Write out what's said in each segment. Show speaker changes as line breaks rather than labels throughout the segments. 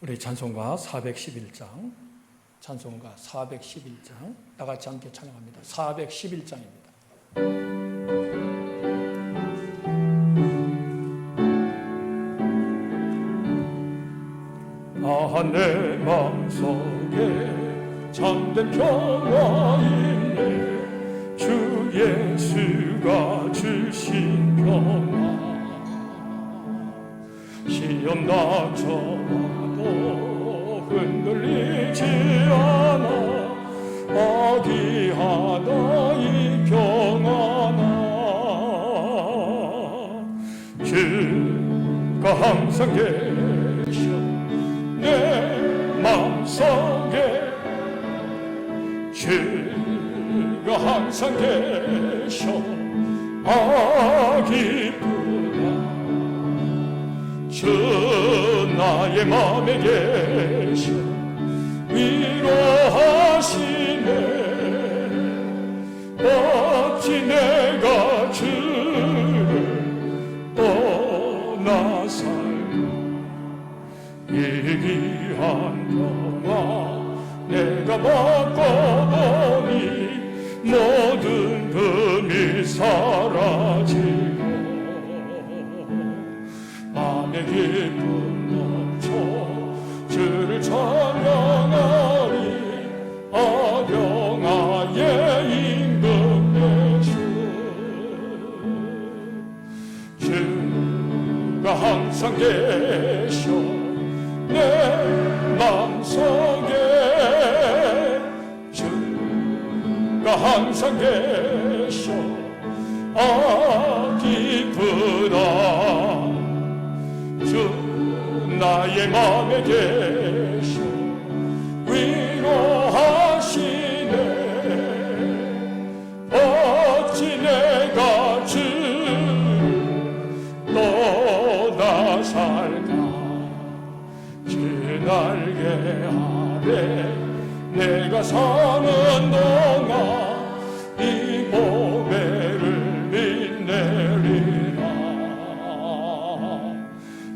우리 찬송가 411장, 찬송가 411장 다 같이 함께 찬양합니다. 411장입니다. 내 마음속에 참된 평화이네 주 예수가 주신 평화 시험 닥쳐와도 흔들리지 않아 아기하다 이 평화나 주가 항상 계셔 내 마음속에 주가 항상 계셔 기쁘다 주 나의 마음에 계셔 위로하시네 어찌 내가 주를 떠나 살까 이 귀한 평화 내가 받고 보니 모든 금이 사라지고 맘의 기쁨 넘쳐 주를 찬양하니 아병아의 임금 예수 주가 항상 계셔 내 마음속에 주가 항상 계셔 기쁘다 주 나의 마음에 계셔 위로하시네 어찌 내가 주를 떠나 살까 주 날개 아래 내가 사는 동안 이 보배를 빛내리라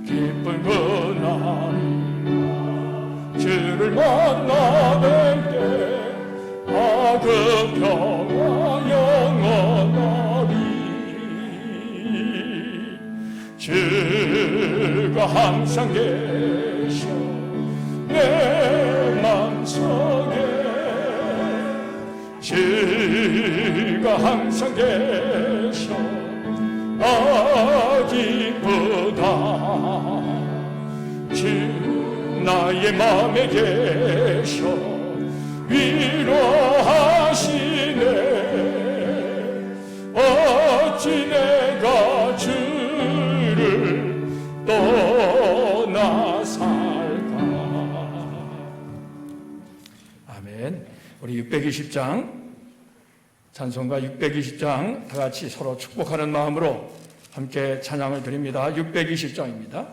기쁜 그날 주를 만나 뵐때 그 평화 영원하리 주가 항상 계셔 내 맘속에 주가 항상 계셔 기쁘다 주 나의 마음에 계셔 위로하시네 어찌 내가 주를 떠나 살까. 아멘. 우리 620장 찬송가 620장 다 같이 서로 축복하는 마음으로 함께 찬양을 드립니다. 620장입니다.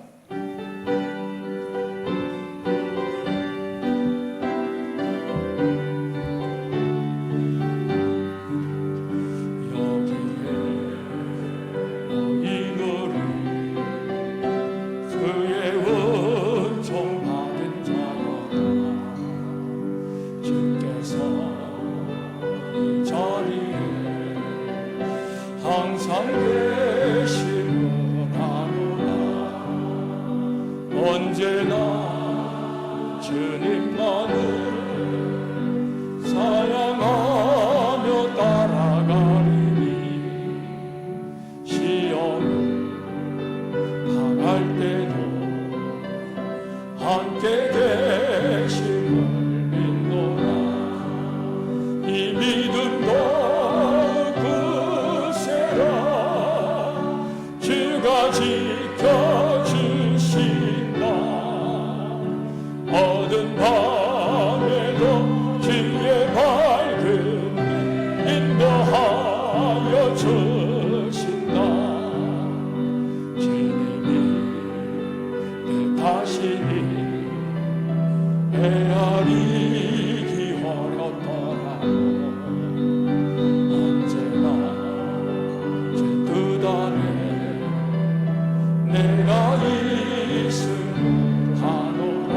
항상 계시노라노라 언제나 주님만을 사랑하며 따라가리니 시험을 당할 때도 함께 계심을 믿노라 이 믿음도 지켜주신다 어두운 밤에도 주의 밝음이 인도하여 주신다 주님이 뜻하시니 헤아리기 어렵더라 언제나 제 뜻 안에 내가 있음 하노라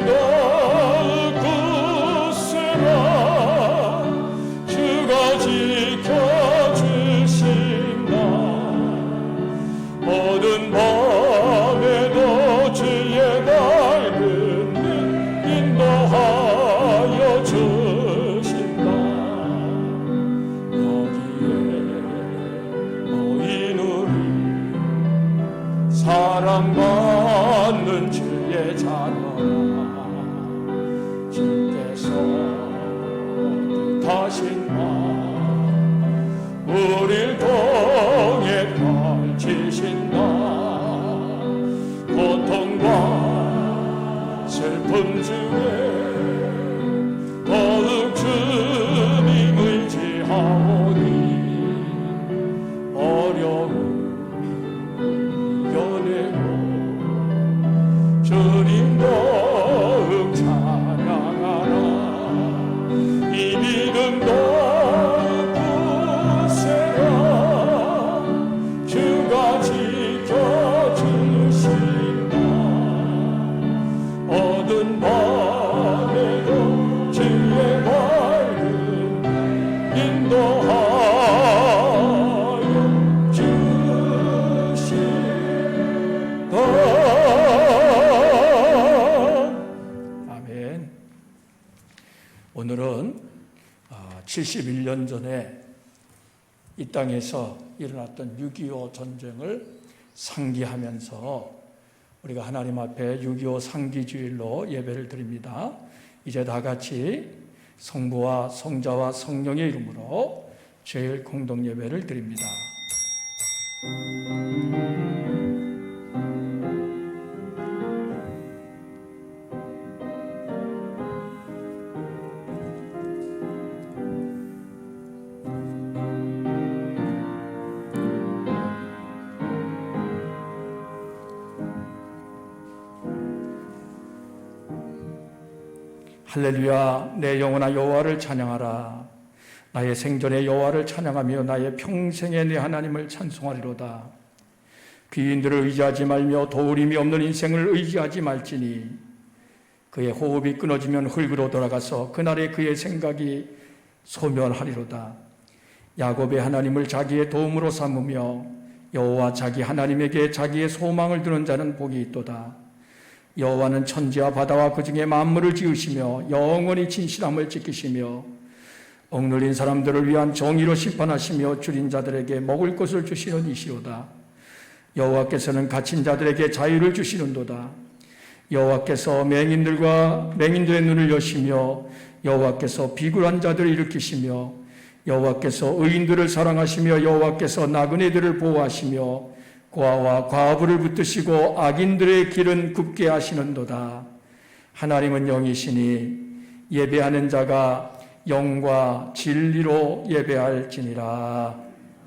더욱 굳세라. 주가 지켜주신다. 어두운 밤에도 주의 밝은 빛 인도하여 주신다. 여기에 모인 우리 사랑받는 주의 자녀라. 주께서 뜻하신 바 우릴 통해 펼치신다. 고통과 슬픔 중에 더욱 주님 의지하오니 어려움 이겨내고 주님 더욱 찬양하라. 이 믿음 더욱 굳세라. 주가 지켜주신다. 어두운 밤에도 주의 밝은 인도하여 주신다. 아멘. 오늘은 71년 전에 이 땅에서 일어났던 6.25 전쟁을 상기하면서 우리가 하나님 앞에 6.25 상기주일로 예배를 드립니다. 이제 다 같이 성부와 성자와 성령의 이름으로 제일 공동 예배를 드립니다. 할렐루야. 내 영혼아 여호와를 찬양하라. 나의 생전에 여호와를 찬양하며 나의 평생에 내 하나님을 찬송하리로다. 귀인들을 의지하지 말며 도우림이 없는 인생을 의지하지 말지니 그의 호흡이 끊어지면 흙으로 돌아가서 그날에 그의 생각이 소멸하리로다. 야곱의 하나님을 자기의 도움으로 삼으며 여호와 자기 하나님에게 자기의 소망을 두는 자는 복이 있도다. 여호와는 천지와 바다와 그 중에 만물을 지으시며 영원히 진실함을 지키시며 억눌린 사람들을 위한 정의로 심판하시며 줄인 자들에게 먹을 것을 주시는 이시로다. 여호와께서는 갇힌 자들에게 자유를 주시는도다. 여호와께서 맹인들의 눈을 여시며 여호와께서 비굴한 자들을 일으키시며 여호와께서 의인들을 사랑하시며 여호와께서 나그네들을 보호하시며 고아와 과부를 붙드시고 악인들의 길은 굽게 하시는도다. 하나님은 영이시니 예배하는 자가 영과 진리로 예배할지니라.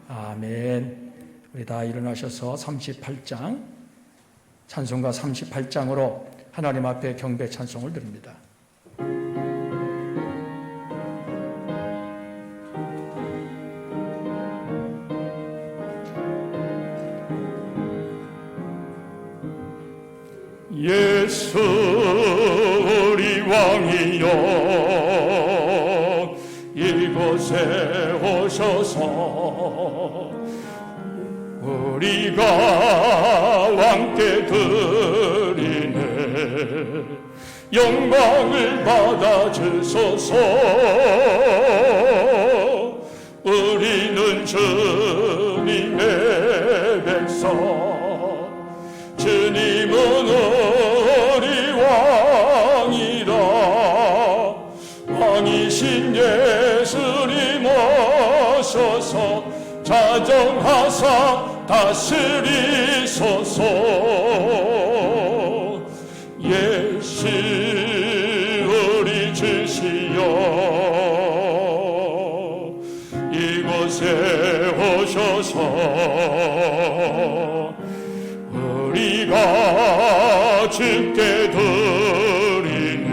아멘. 우리 다 일어나셔서 38장 찬송가 38장으로 하나님 앞에 경배 찬송을 드립니다. 예수 우리 왕이여 이곳에 오셔서 우리가 왕께 드리네 영광을 받아 주소서. 우리는 주님의 백성 주님은 우리 왕이라. 왕이신 예수님 오셔서 자정하사 다스리소서. 예수 우리 주시여 이곳에 오셔서 우리가 주께 드리네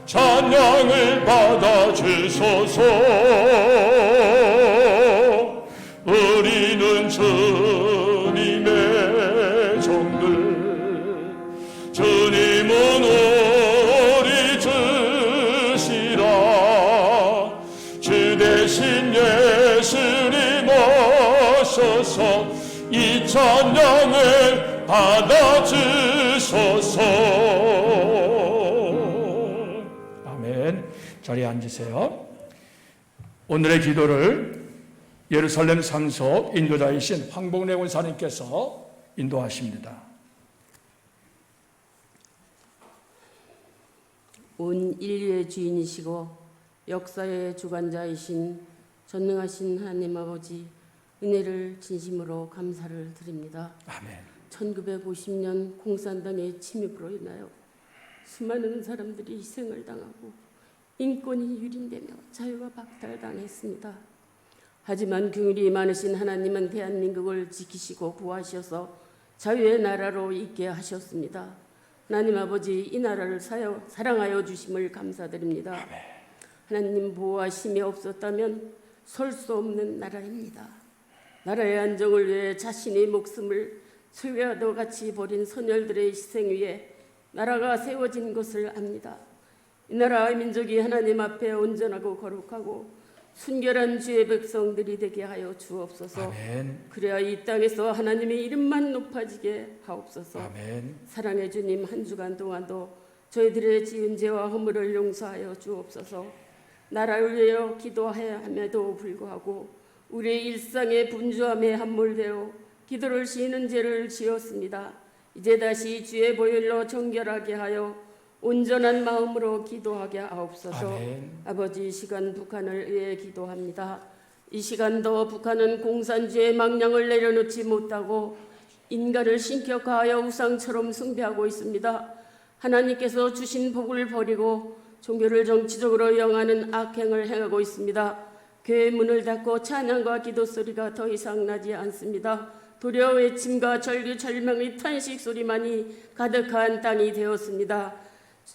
찬양을 받아 주소서. 우리는 주님의 종들 주님은 이 찬양을 받아주소서. 아멘. 자리에 앉으세요. 오늘의 기도를 예루살렘 산속 인도자이신 황복래 권사님께서 인도하십니다.
온 인류의 주인이시고 역사의 주관자이신 전능하신 하나님 아버지, 은혜를 진심으로 감사를 드립니다.
아멘.
1950년 공산당의 침입으로 인하여 수많은 사람들이 희생을 당하고 인권이 유린되며 자유가 박탈당했습니다. 하지만 긍휼이 많으신 하나님은 대한민국을 지키시고 구하셔서 자유의 나라로 있게 하셨습니다. 하나님 아버지, 이 나라를 사랑하여 주심을 감사드립니다. 하나님 보호하심이 없었다면 설 수 없는 나라입니다. 나라의 안정을 위해 자신의 목숨을 술배와도 같이 버린 선열들의 희생 위에 나라가 세워진 것을 압니다. 이 나라의 민족이 하나님 앞에 온전하고 거룩하고 순결한 주의 백성들이 되게 하여 주옵소서.
아멘.
그래야 이 땅에서 하나님의 이름만 높아지게 하옵소서.
아멘.
사랑의 주님, 한 주간 동안도 저희들의 지은 죄와 허물을 용서하여 주옵소서. 나라를 위하여 기도해야 함에도 불구하고 우리의 일상의 분주함에 함몰되어 기도를 쉬는 죄를 지었습니다. 이제 다시 주의 보혈로 정결하게 하여 온전한 마음으로 기도하게 하옵소서.
아멘.
아버지, 이 시간 북한을 위해 기도합니다. 이 시간도 북한은 공산주의 망령을 내려놓지 못하고 인간을 신격화하여 우상처럼 숭배하고 있습니다. 하나님께서 주신 복을 버리고 종교를 정치적으로 이용하는 악행을 행하고 있습니다. 교회 문을 닫고 찬양과 기도 소리가 더 이상 나지 않습니다. 두려워 외침과 절규 절망의 탄식 소리만이 가득한 땅이 되었습니다.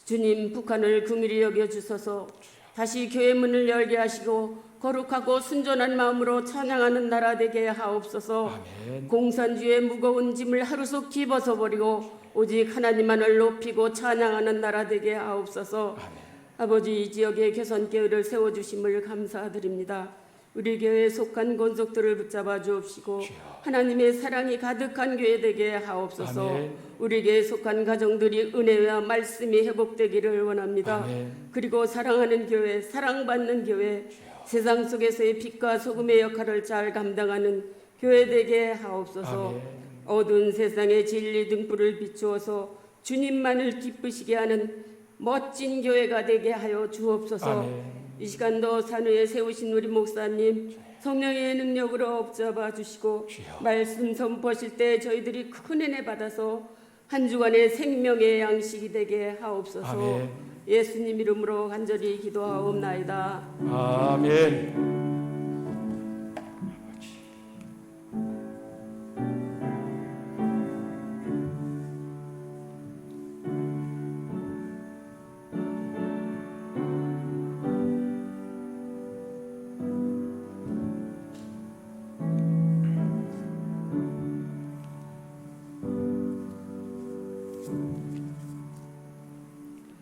주님, 북한을 긍휼히 여겨주소서. 다시 교회 문을 열게 하시고 거룩하고 순전한 마음으로 찬양하는 나라 되게 하옵소서.
아멘.
공산주의의 무거운 짐을 하루속히 벗어버리고 오직 하나님만을 높이고 찬양하는 나라 되게 하옵소서.
아멘.
아버지, 이 지역에 개선교회를 세워주심을 감사드립니다. 우리 교회에 속한 권속들을 붙잡아 주옵시고 하나님의 사랑이 가득한 교회 되게 하옵소서.
아멘.
우리 교회에 속한 가정들이 은혜와 말씀이 회복되기를 원합니다.
아멘.
그리고 사랑하는 교회, 사랑받는 교회, 세상 속에서의 빛과 소금의 역할을 잘 감당하는 교회 되게 하옵소서.
아멘.
어두운 세상에 진리 등불을 비추어서 주님만을 기쁘시게 하는 멋진 교회가 되게 하여 주옵소서.
아멘.
이 시간도 산위에 세우신 우리 목사님 성령의 능력으로 붙잡아 주시고 말씀 선포하실 때 저희들이 큰 은혜 받아서 한 주간의 생명의 양식이 되게 하옵소서.
아멘.
예수님 이름으로 간절히 기도하옵나이다.
아멘.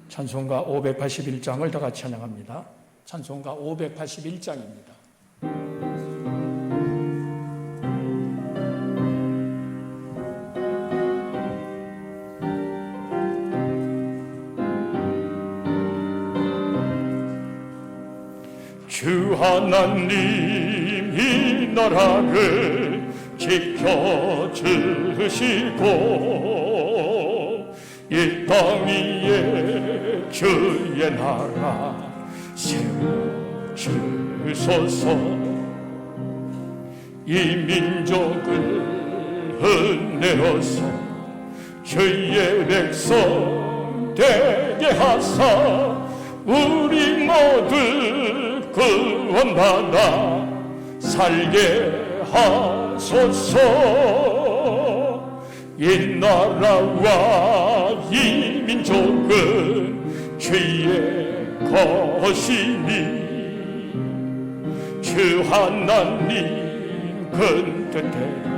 찬송가 581장을 다 같이 찬양합니다. 찬송가 581장입니다. 주 하나님 이 나라를 지켜주시고 이 땅 위에 주의 나라 세워주소서. 이 민족을 은혜로서 주의 백성 되게 하사 우리 모두 구원받아 살게 하소서. 이 나라와 이 민족은 주의 것이니 주 하나님 큰 뜻대로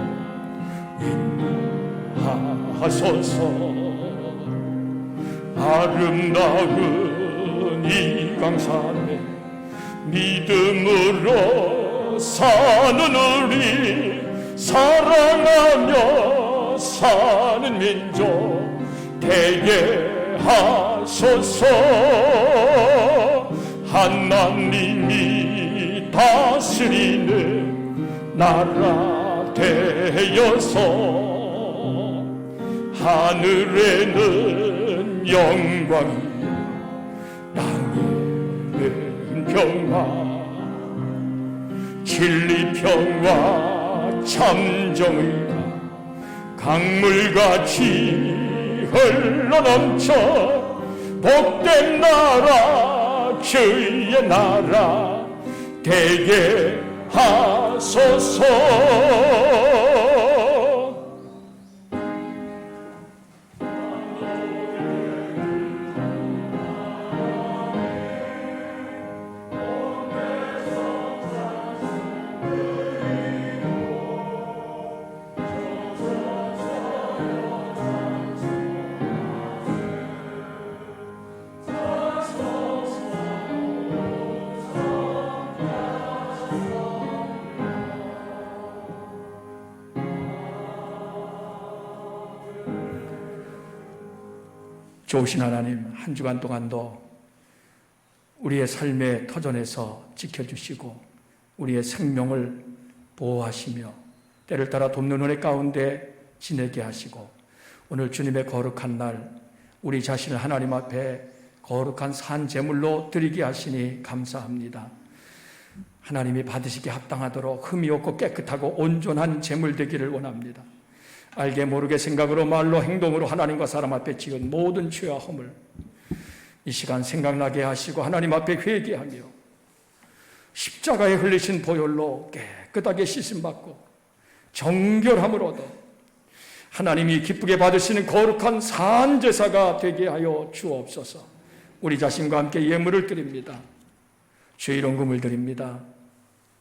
인도하소서. 아름다운 이 강산에 믿음으로 사는 우리 사랑하며 사는 민족 되게 하소서. 하나님이 다스리는 나라 되어서 하늘에는 영광이 땅에는 평화, 진리 평화 참정의가 강물같이 흘러넘쳐 복된 나라 주의 나라 되게 하소서. 좋으신 하나님, 한 주간 동안도 우리의 삶의 터전에서 지켜주시고 우리의 생명을 보호하시며 때를 따라 돕는 은혜 가운데 지내게 하시고 오늘 주님의 거룩한 날 우리 자신을 하나님 앞에 거룩한 산 제물로 드리게 하시니 감사합니다. 하나님이 받으시기에 합당하도록 흠이 없고 깨끗하고 온전한 제물 되기를 원합니다. 알게 모르게 생각으로 말로 행동으로 하나님과 사람 앞에 지은 모든 죄와 허물 이 시간 생각나게 하시고 하나님 앞에 회개하며 십자가에 흘리신 보혈로 깨끗하게 씻음받고 정결함을 얻어 하나님이 기쁘게 받으시는 거룩한 산제사가 되게 하여 주옵소서. 우리 자신과 함께 예물을 드립니다. 죄일원금을 드립니다.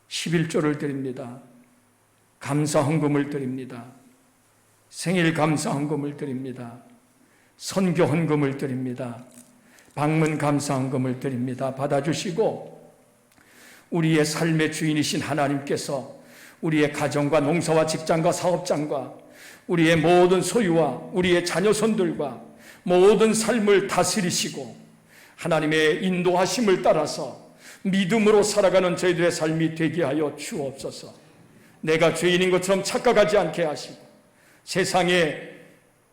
11조를 드립니다. 감사헌금을 드립니다. 생일 감사헌금을 드립니다. 선교 헌금을 드립니다. 방문 감사헌금을 드립니다. 받아주시고 우리의 삶의 주인이신 하나님께서 우리의 가정과 농사와 직장과 사업장과 우리의 모든 소유와 우리의 자녀손들과 모든 삶을 다스리시고 하나님의 인도하심을 따라서 믿음으로 살아가는 저희들의 삶이 되게 하여 주옵소서. 내가 죄인인 것처럼 착각하지 않게 하시고 세상의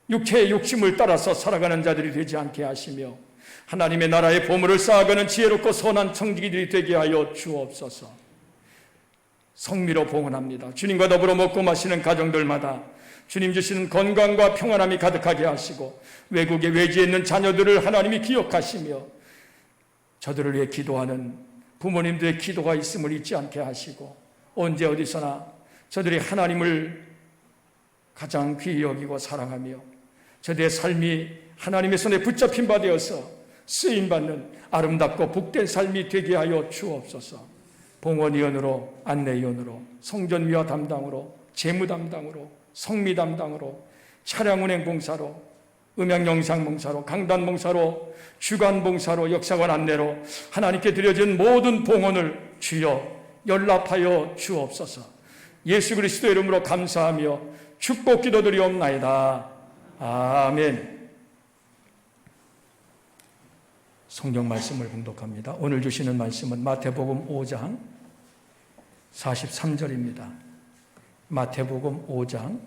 육체의 욕심을 따라서 살아가는 자들이 되지 않게 하시며 하나님의 나라의 보물을 쌓아가는 지혜롭고 선한 청지기들이 되게 하여 주옵소서. 성미로 봉헌합니다. 주님과 더불어 먹고 마시는 가정들마다 주님 주시는 건강과 평안함이 가득하게 하시고 외국에 외지에 있는 자녀들을 하나님이 기억하시며 저들을 위해 기도하는 부모님들의 기도가 있음을 잊지 않게 하시고 언제 어디서나 저들이 하나님을 가장 귀히 여기고 사랑하며 저들의 삶이 하나님의 손에 붙잡힌 바 되어서 쓰임받는 아름답고 복된 삶이 되게 하여 주옵소서. 봉헌위원으로, 안내위원으로, 성전위화 담당으로, 재무 담당으로, 성미 담당으로, 차량운행 봉사로, 음향영상 봉사로, 강단 봉사로, 주간 봉사로, 역사관 안내로 하나님께 드려진 모든 봉헌을 주여 연락하여 주옵소서. 예수 그리스도의 이름으로 감사하며 축복 기도드리옵나이다. 아멘. 성경 말씀을 봉독합니다. 오늘 주시는 말씀은 마태복음 5장 43절입니다. 마태복음 5장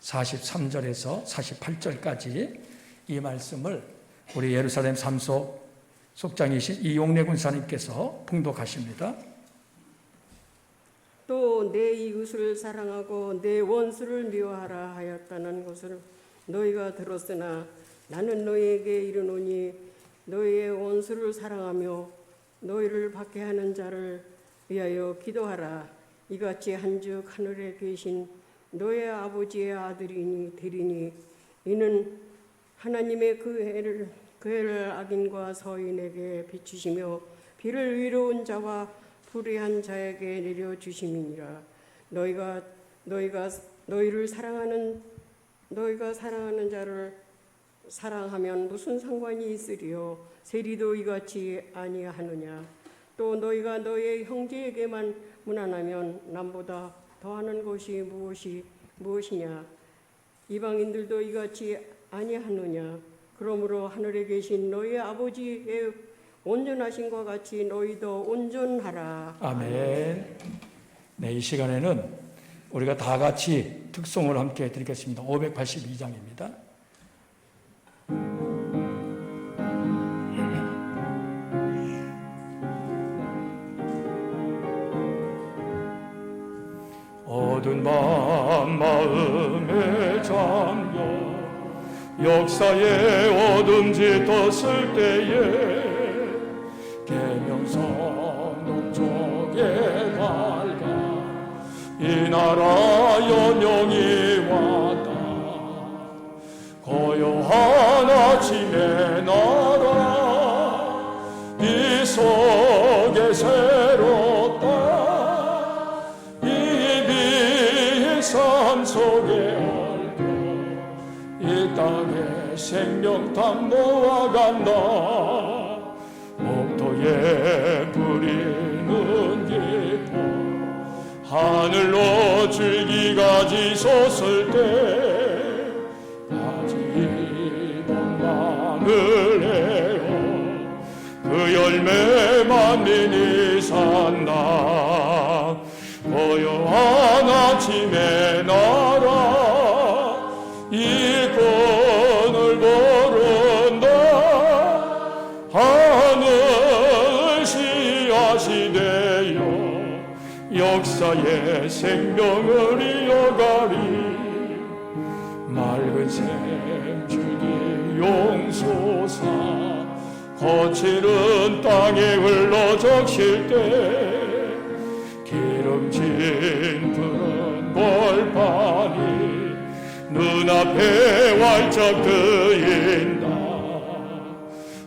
43절에서 48절까지 이 말씀을 우리 예루살렘 삼소 속장이신 이용래 군사님께서 봉독하십니다.
또 내 이웃을 사랑하고 내 원수를 미워하라 하였다는 것을 너희가 들었으나 나는 너희에게 이르노니 너희의 원수를 사랑하며 너희를 박해하는 자를 위하여 기도하라. 이같이 한즉 하늘에 계신 너의 아버지의 아들이니 되리니 이는 하나님의 그 해를 악인과 서인에게 비추시며 비를 위로운 자와 불의한 자에게 내려주심이니라. 너희가 사랑하는 자를 사랑하면 무슨 상관이 있으리요? 세리도 이같이 아니하느냐? 또 너희가 너의 형제에게만 무난하면 남보다
더하는 것이 무엇이냐? 이방인들도 이같이 아니하느냐? 그러므로 하늘에 계신 너희 아버지의 온전하신과 같이 너희도 온전하라.
아멘. 네, 이 시간에는 우리가 다 같이 특송을 함께 드리겠습니다. 582장입니다. 어두운 밤 마음에 잠겨 역사의 어둠 짙었을 때에 계명성 동쪽에 밝아 이 나라 연영이 왔다. 고요한 아침의 나라 이 속에 새롭다. 이 비삼 속에 얽혀 이 땅에 생명탕 놓아간다. 목토에 뿌리는 기뻐 하늘로 줄기가지 솟을 때 가지 동방을 내어 그 열매 만민이 산다. 고요한 아침의 나라 이 꽃을 모른다. 하늘 씨앗이 되어 역사의 생명을 이어가리. 맑은 생줄기 용솟아 거칠은 땅에 흘러 적실 때 기름진 푸른 벌판이 눈앞에 활짝 트인다.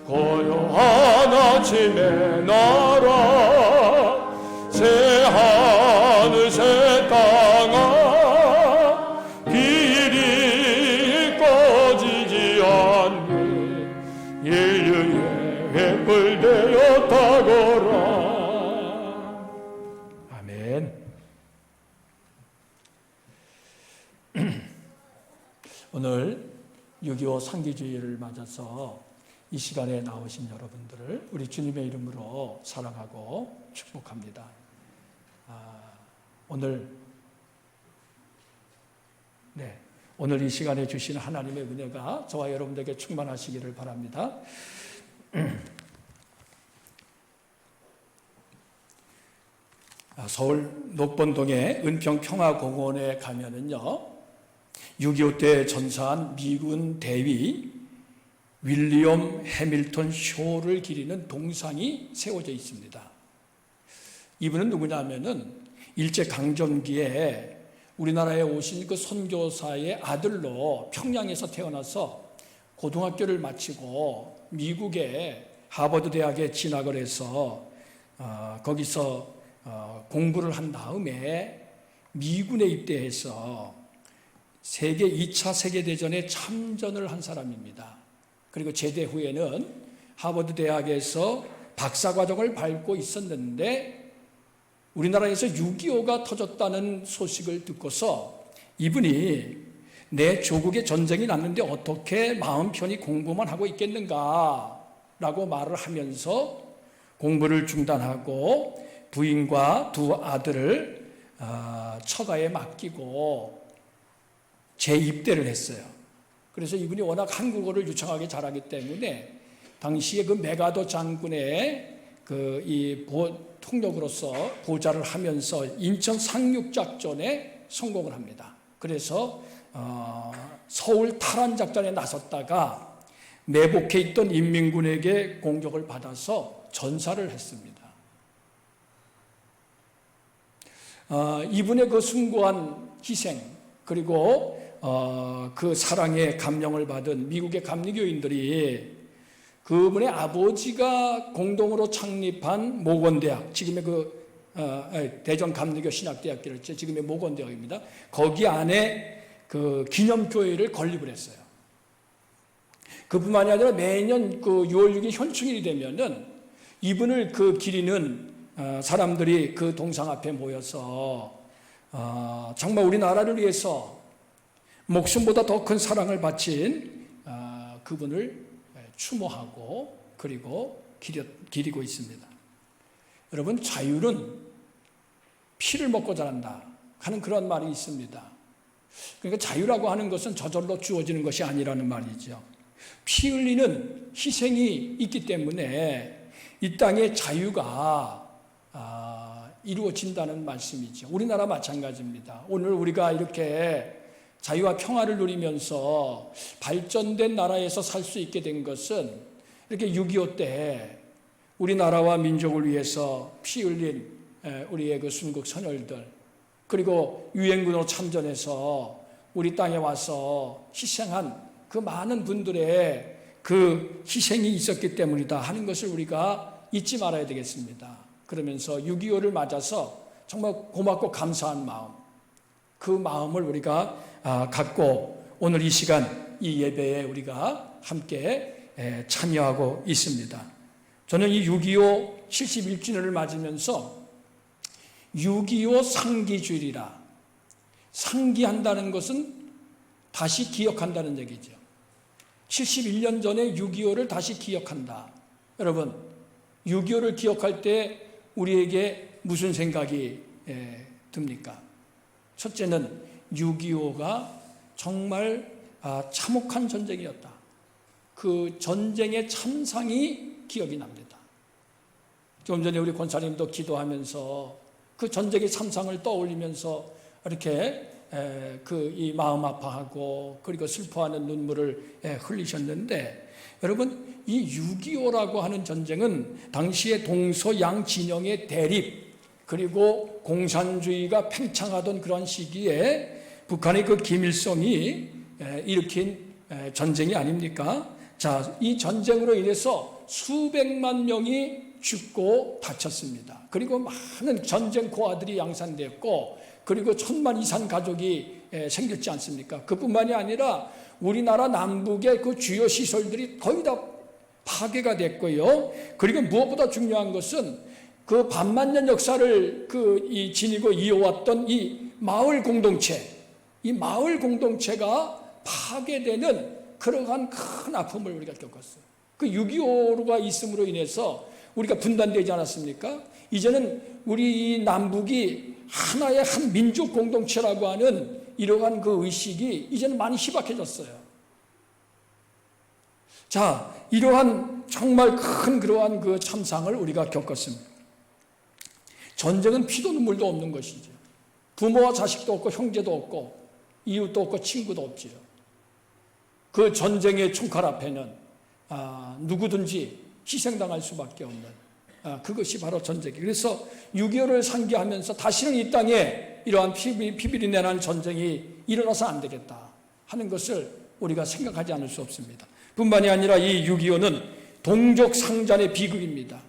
고요한 아침의 나라 새 하늘 새 땅아 길이 꺼지지 않는 인류의 횃불 되어 타거라. 아멘. 오늘 6.25 상기주의를 맞아서 이 시간에 나오신 여러분들을 우리 주님의 이름으로 사랑하고 축복합니다. 오늘 이 시간에 주신 하나님의 은혜가 저와 여러분들에게 충만하시기를 바랍니다. 서울 녹본동의 은평평화공원에 가면은요, 6.25 때 전사한 미군 대위 윌리엄 해밀턴 쇼를 기리는 동상이 세워져 있습니다. 이분은 누구냐면은 일제강점기에 우리나라에 오신 그 선교사의 아들로 평양에서 태어나서 고등학교를 마치고 미국의 하버드 대학에 진학을 해서 거기서 공부를 한 다음에 미군에 입대해서 2차 세계대전에 참전을 한 사람입니다. 그리고 제대 후에는 하버드 대학에서 박사과정을 밟고 있었는데 우리나라에서 6.25가 터졌다는 소식을 듣고서 이분이 내 조국에 전쟁이 났는데 어떻게 마음 편히 공부만 하고 있겠는가 라고 말을 하면서 공부를 중단하고 부인과 두 아들을 처가에 맡기고 재입대를 했어요. 그래서 이분이 워낙 한국어를 유창하게 잘하기 때문에 당시에 그 메가더 장군의 통역으로서 보좌를 하면서 인천 상륙작전에 성공을 합니다. 그래서 서울 탈환 작전에 나섰다가 매복해 있던 인민군에게 공격을 받아서 전사를 했습니다. 이분의 그 숭고한 희생 그리고 그 사랑에 감명을 받은 미국의 감리교인들이 그분의 아버지가 공동으로 창립한 모건대학, 지금의 대전 감리교 신학대학교를 지금의 모건대학입니다. 거기 안에 그 기념교회를 건립을 했어요. 그뿐만이 아니라 매년 그 6월 6일 현충일이 되면은 이분을 기리는 사람들이 그 동상 앞에 모여서 정말 우리나라를 위해서 목숨보다 더 큰 사랑을 바친 그분을 추모하고 그리고 기리고 있습니다. 여러분, 자유는 피를 먹고 자란다 하는 그런 말이 있습니다. 그러니까 자유라고 하는 것은 저절로 주어지는 것이 아니라는 말이죠. 피 흘리는 희생이 있기 때문에 이 땅의 자유가 이루어진다는 말씀이죠. 우리나라 마찬가지입니다. 오늘 우리가 이렇게 자유와 평화를 누리면서 발전된 나라에서 살 수 있게 된 것은 이렇게 6.25 때 우리나라와 민족을 위해서 피 흘린 우리의 그 순국 선열들, 그리고 유엔군으로 참전해서 우리 땅에 와서 희생한 그 많은 분들의 그 희생이 있었기 때문이다 하는 것을 우리가 잊지 말아야 되겠습니다. 그러면서 6.25를 맞아서 정말 고맙고 감사한 마음, 그 마음을 우리가 갖고 오늘 이 시간 이 예배에 우리가 함께 참여하고 있습니다. 저는 이 6.25 71주년을 맞으면서 6.25 상기주일이라, 상기한다는 것은 다시 기억한다는 얘기죠. 71년 전에 6.25를 다시 기억한다. 여러분, 6.25를 기억할 때 우리에게 무슨 생각이 듭니까? 첫째는 6.25가 정말 참혹한 전쟁이었다. 그 전쟁의 참상이 기억이 납니다. 좀 전에 우리 권사님도 기도하면서 그 전쟁의 참상을 떠올리면서 이렇게 이 마음 아파하고 그리고 슬퍼하는 눈물을 흘리셨는데, 여러분, 이 6.25라고 하는 전쟁은 당시에 동서양 진영의 대립, 그리고 공산주의가 팽창하던 그런 시기에 북한의 그 김일성이 일으킨 전쟁이 아닙니까? 자, 이 전쟁으로 인해서 수백만 명이 죽고 다쳤습니다. 그리고 많은 전쟁 고아들이 양산되었고, 그리고 1000만 이상 가족이 생겼지 않습니까? 그뿐만이 아니라 우리나라 남북의 그 주요 시설들이 거의 다 파괴가 됐고요. 그리고 무엇보다 중요한 것은 그 반만년 역사를 지니고 이어왔던 이 마을 공동체, 이 마을 공동체가 파괴되는 그러한 큰 아픔을 우리가 겪었어요. 그 6.25가 있음으로 인해서 우리가 분단되지 않았습니까? 이제는 우리 남북이 하나의 한 민족 공동체라고 하는 이러한 그 의식이 이제는 많이 희박해졌어요. 자, 이러한 정말 큰 그러한 그 참상을 우리가 겪었습니다. 전쟁은 피도 눈물도 없는 것이죠. 부모와 자식도 없고 형제도 없고 이웃도 없고 친구도 없지요. 그 전쟁의 총칼 앞에는 누구든지 희생당할 수밖에 없는 그것이 바로 전쟁이에요. 그래서 6.25를 상기하면서 다시는 이 땅에 이러한 피비린내난 전쟁이 일어나서 안 되겠다 하는 것을 우리가 생각하지 않을 수 없습니다. 뿐만이 아니라 이 6.25는 동족 상잔의 비극입니다.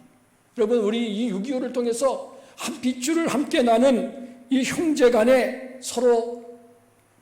여러분, 우리 이 6.25를 통해서 한 핏줄을 함께 나는 이 형제 간에 서로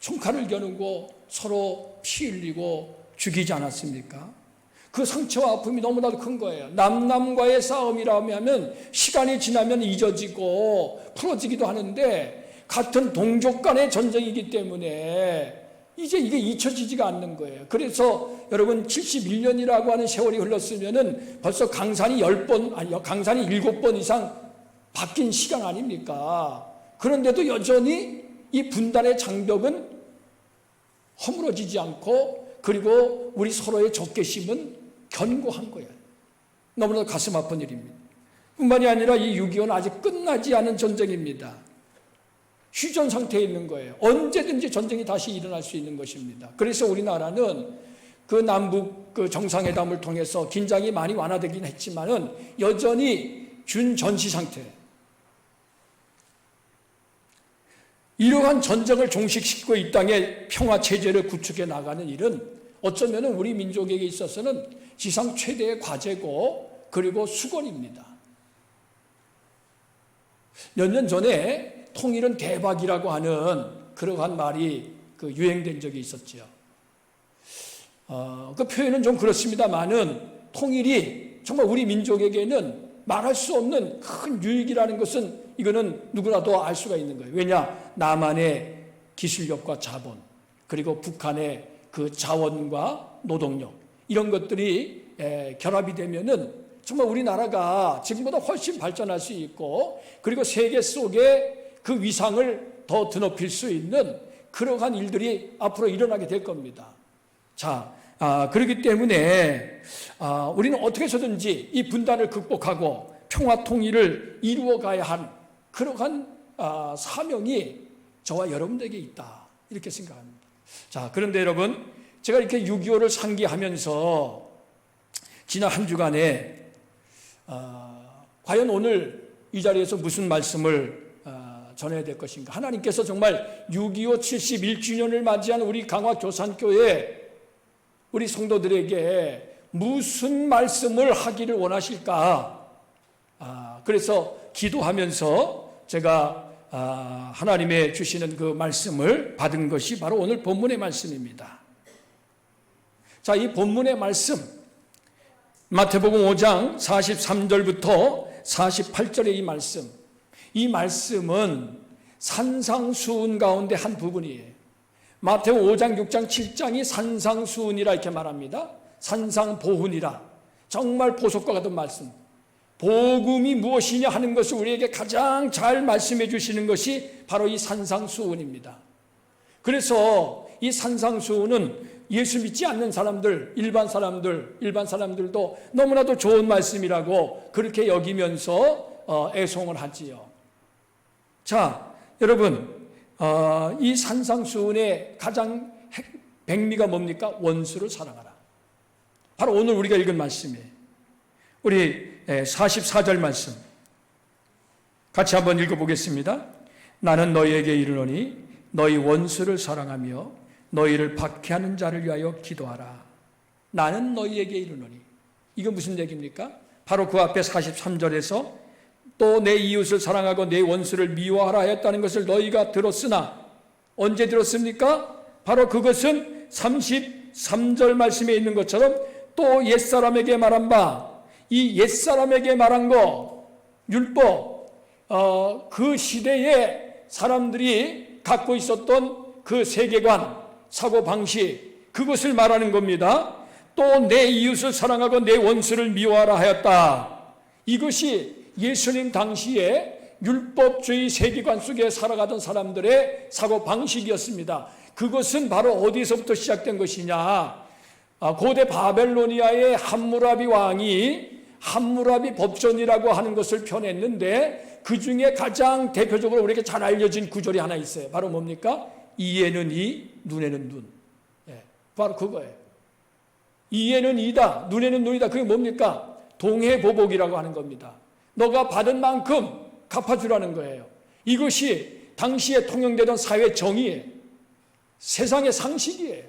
총칼을 겨누고 서로 피 흘리고 죽이지 않았습니까? 그 상처와 아픔이 너무나도 큰 거예요. 남남과의 싸움이라고 하면 시간이 지나면 잊어지고 풀어지기도 하는데, 같은 동족 간의 전쟁이기 때문에 이제 이게 잊혀지지가 않는 거예요. 그래서 여러분, 71년이라고 하는 세월이 흘렀으면은 벌써 강산이 10번, 아니 강산이 7번 이상 바뀐 시간 아닙니까? 그런데도 여전히 이 분단의 장벽은 허물어지지 않고, 그리고 우리 서로의 적개심은 견고한 거예요. 너무나 가슴 아픈 일입니다. 뿐만이 아니라 이 6.25는 아직 끝나지 않은 전쟁입니다. 휴전 상태에 있는 거예요. 언제든지 전쟁이 다시 일어날 수 있는 것입니다. 그래서 우리나라는 그 남북 그 정상회담을 통해서 긴장이 많이 완화되긴 했지만은 여전히 준전시 상태. 이러한 전쟁을 종식시키고 이 땅에 평화 체제를 구축해 나가는 일은 어쩌면 우리 민족에게 있어서는 지상 최대의 과제고 그리고 수건입니다. 몇 년 전에 통일은 대박이라고 하는 그러한 말이 유행된 적이 있었죠. 그 표현은 좀 그렇습니다만은 통일이 정말 우리 민족에게는 말할 수 없는 큰 유익이라는 것은 이거는 누구라도 알 수가 있는 거예요. 왜냐? 남한의 기술력과 자본, 그리고 북한의 그 자원과 노동력, 이런 것들이 결합이 되면은 정말 우리나라가 지금보다 훨씬 발전할 수 있고, 그리고 세계 속에 그 위상을 더 드높일 수 있는 그러한 일들이 앞으로 일어나게 될 겁니다. 자, 그렇기 때문에 우리는 어떻게 해서든지 이 분단을 극복하고 평화 통일을 이루어 가야 한 그러한 사명이 저와 여러분들에게 있다, 이렇게 생각합니다. 자, 그런데 여러분, 제가 이렇게 6.25를 상기하면서 지난 한 주간에 과연 오늘 이 자리에서 무슨 말씀을 전해야 될 것인가. 하나님께서 정말 6.25 71주년을 맞이한 우리 강화교산교회 우리 성도들에게 무슨 말씀을 하기를 원하실까. 그래서 기도하면서 제가 하나님의 주시는 그 말씀을 받은 것이 바로 오늘 본문의 말씀입니다. 자, 이 본문의 말씀, 마태복음 5장 43절부터 48절의 이 말씀은 산상수훈 가운데 한 부분이에요. 마태복음 5장, 6장, 7장이 산상수훈이라 이렇게 말합니다. 산상보훈이라, 정말 보석과 같은 말씀. 복음이 무엇이냐 하는 것을 우리에게 가장 잘 말씀해 주시는 것이 바로 이 산상수훈입니다. 그래서 이 산상수훈은 예수 믿지 않는 사람들, 일반 사람들도 너무나도 좋은 말씀이라고 그렇게 여기면서 애송을 하지요. 자, 여러분, 이 산상수훈의 가장 백미가 뭡니까? 원수를 사랑하라. 바로 오늘 우리가 읽은 말씀이에요. 우리 44절 말씀 같이 한번 읽어보겠습니다. 나는 너희에게 이르노니 너희 원수를 사랑하며 너희를 박해하는 자를 위하여 기도하라. 나는 너희에게 이르노니. 이거 무슨 얘기입니까? 바로 그 앞에 43절에서 또 내 이웃을 사랑하고 내 원수를 미워하라 하였다는 것을 너희가 들었으나, 언제 들었습니까? 바로 그것은 33절 말씀에 있는 것처럼 또 옛사람에게 말한 바, 이 옛사람에게 말한 거, 율법, 그 시대에 사람들이 갖고 있었던 그 세계관, 사고방식, 그것을 말하는 겁니다. 또 내 이웃을 사랑하고 내 원수를 미워하라 하였다. 이것이 예수님 당시에 율법주의 세계관 속에 살아가던 사람들의 사고방식이었습니다. 그것은 바로 어디서부터 시작된 것이냐. 고대 바벨로니아의 함무라비 왕이 함무라비 법전이라고 하는 것을 펴냈는데, 그 중에 가장 대표적으로 우리에게 잘 알려진 구절이 하나 있어요. 바로 뭡니까? 이에는 이, 눈에는 눈. 바로 그거예요. 이에는 이다, 눈에는 눈이다. 그게 뭡니까? 동해보복이라고 하는 겁니다. 너가 받은 만큼 갚아주라는 거예요. 이것이 당시에 통용되던 사회 정의예요. 세상의 상식이에요.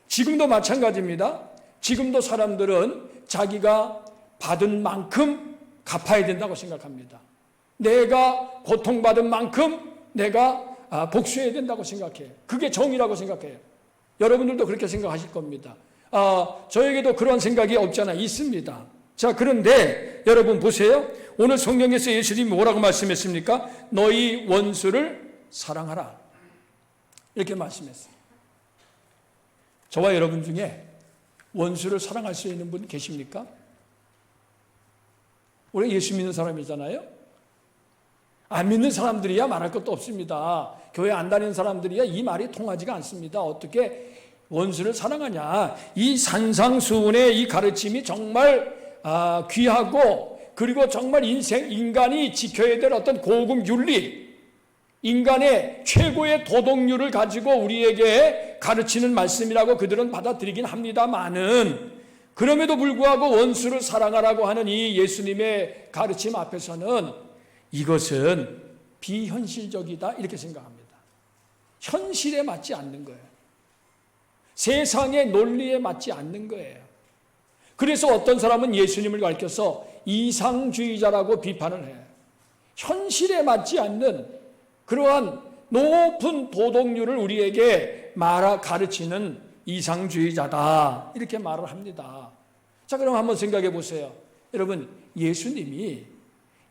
지금도 마찬가지입니다. 지금도 사람들은 자기가 받은 만큼 갚아야 된다고 생각합니다. 내가 고통받은 만큼 내가 복수해야 된다고 생각해요. 그게 정의라고 생각해요. 여러분들도 그렇게 생각하실 겁니다. 저에게도 그런 생각이 없잖아, 있습니다. 자, 그런데 여러분 보세요. 오늘 성경에서 예수님이 뭐라고 말씀했습니까? 너희 원수를 사랑하라, 이렇게 말씀했어요. 저와 여러분 중에 원수를 사랑할 수 있는 분 계십니까? 우리 예수 믿는 사람이잖아요. 안 믿는 사람들이야 말할 것도 없습니다. 교회 안 다니는 사람들이야 이 말이 통하지가 않습니다. 어떻게 원수를 사랑하냐. 이 산상수훈의 이 가르침이 정말 귀하고, 그리고 정말 인간이 지켜야 될 어떤 고급 윤리, 인간의 최고의 도덕률을 가지고 우리에게 가르치는 말씀이라고 그들은 받아들이긴 합니다만은, 그럼에도 불구하고 원수를 사랑하라고 하는 이 예수님의 가르침 앞에서는 이것은 비현실적이다, 이렇게 생각합니다. 현실에 맞지 않는 거예요. 세상의 논리에 맞지 않는 거예요. 그래서 어떤 사람은 예수님을 가리켜서 이상주의자라고 비판을 해요. 현실에 맞지 않는 그러한 높은 도덕률을 우리에게 가르치는 이상주의자다, 이렇게 말을 합니다. 자, 그럼 한번 생각해 보세요. 여러분, 예수님이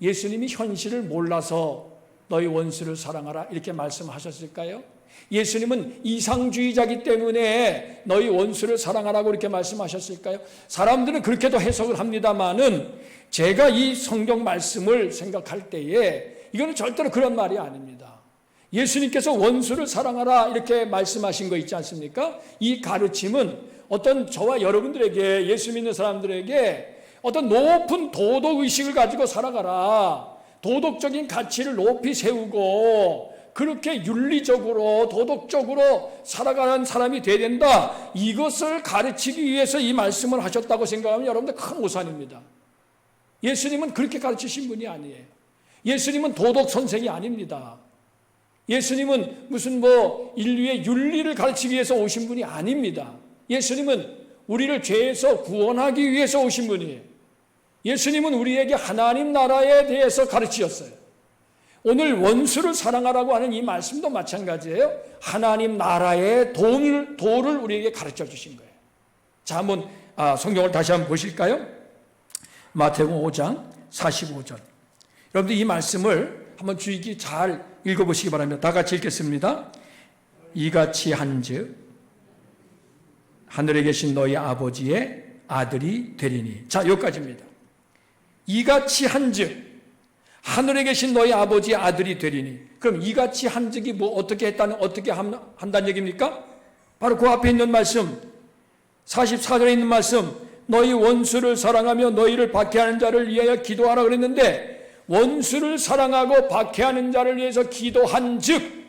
예수님이 현실을 몰라서 너희 원수를 사랑하라 이렇게 말씀하셨을까요? 예수님은 이상주의자이기 때문에 너희 원수를 사랑하라고 이렇게 말씀하셨을까요? 사람들은 그렇게도 해석을 합니다만은 제가 이 성경 말씀을 생각할 때에 이거는 절대로 그런 말이 아닙니다. 예수님께서 원수를 사랑하라 이렇게 말씀하신 거 있지 않습니까? 이 가르침은 어떤 저와 여러분들에게, 예수 믿는 사람들에게 어떤 높은 도덕의식을 가지고 살아가라, 도덕적인 가치를 높이 세우고 그렇게 윤리적으로 도덕적으로 살아가는 사람이 돼야 된다, 이것을 가르치기 위해서 이 말씀을 하셨다고 생각하면 여러분들 큰 오산입니다. 예수님은 그렇게 가르치신 분이 아니에요. 예수님은 도덕 선생이 아닙니다. 예수님은 무슨 인류의 윤리를 가르치기 위해서 오신 분이 아닙니다. 예수님은 우리를 죄에서 구원하기 위해서 오신 분이에요. 예수님은 우리에게 하나님 나라에 대해서 가르치셨어요. 오늘 원수를 사랑하라고 하는 이 말씀도 마찬가지예요. 하나님 나라의 도를 우리에게 가르쳐 주신 거예요. 자, 한번 성경을 다시 한번 보실까요? 마태복음 5장 45절. 여러분들 이 말씀을 한번 주의 깊게 잘 읽어보시기 바랍니다. 다 같이 읽겠습니다. 이같이 한즉 하늘에 계신 너희 아버지의 아들이 되리니. 자, 여기까지입니다. 이같이 한즉 하늘에 계신 너희 아버지의 아들이 되리니. 그럼 이같이 한즉이 어떻게 한다는 얘기입니까? 바로 그 앞에 있는 말씀, 44절에 있는 말씀, 너희 원수를 사랑하며 너희를 박해하는 자를 위하여 기도하라 그랬는데, 원수를 사랑하고 박해하는 자를 위해서 기도한즉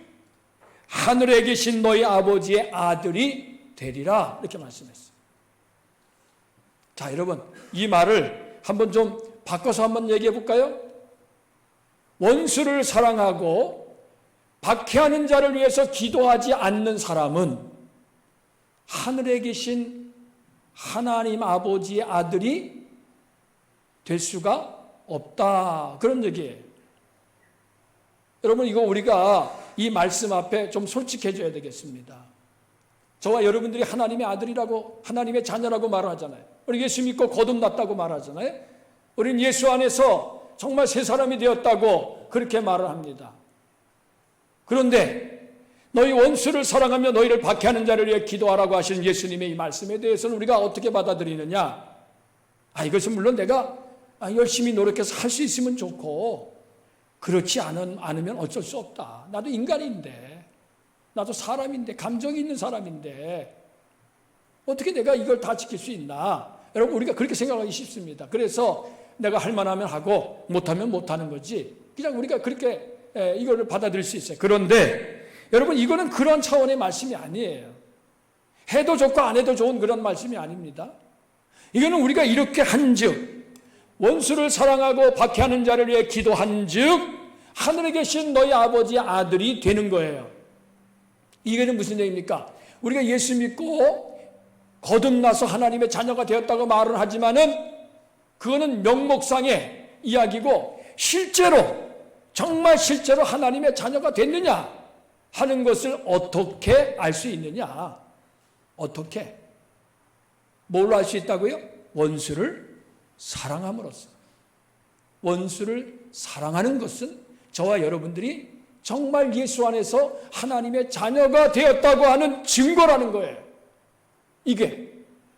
하늘에 계신 너희 아버지의 아들이 되리라, 이렇게 말씀했어요. 자, 여러분, 이 말을 한번 좀 바꿔서 한번 얘기해 볼까요? 원수를 사랑하고 박해하는 자를 위해서 기도하지 않는 사람은 하늘에 계신 하나님 아버지의 아들이 될 수가 없다, 그런 얘기예요. 여러분, 이거 우리가 이 말씀 앞에 좀 솔직해져야 되겠습니다. 저와 여러분들이 하나님의 아들이라고, 하나님의 자녀라고 말하잖아요. 우리 예수 믿고 거듭났다고 말하잖아요. 우리는 예수 안에서 정말 새 사람이 되었다고 그렇게 말을 합니다. 그런데 너희 원수를 사랑하며 너희를 박해하는 자를 위해 기도하라고 하시는 예수님의 이 말씀에 대해서는 우리가 어떻게 받아들이느냐? 이것은 물론 내가 열심히 노력해서 할 수 있으면 좋고, 그렇지 않으면 어쩔 수 없다. 나도 인간인데, 나도 사람인데, 감정이 있는 사람인데 어떻게 내가 이걸 다 지킬 수 있나? 여러분, 우리가 그렇게 생각하기 쉽습니다. 그래서 내가 할 만하면 하고 못하면 못하는 거지, 그냥 우리가 그렇게 이거를 받아들일 수 있어요. 그런데 여러분, 이거는 그런 차원의 말씀이 아니에요. 해도 좋고 안 해도 좋은 그런 말씀이 아닙니다. 이거는 우리가 이렇게 한즉, 원수를 사랑하고 박해하는 자를 위해 기도한즉 하늘에 계신 너희 아버지의 아들이 되는 거예요. 이게는 무슨 얘기입니까? 우리가 예수 믿고 거듭나서 하나님의 자녀가 되었다고 말은 하지만은 그거는 명목상의 이야기고, 실제로 정말 실제로 하나님의 자녀가 됐느냐 하는 것을 어떻게 알 수 있느냐? 어떻게? 뭘로 알 수 있다고요? 원수를 사랑함으로써. 원수를 사랑하는 것은 저와 여러분들이 정말 예수 안에서 하나님의 자녀가 되었다고 하는 증거라는 거예요. 이게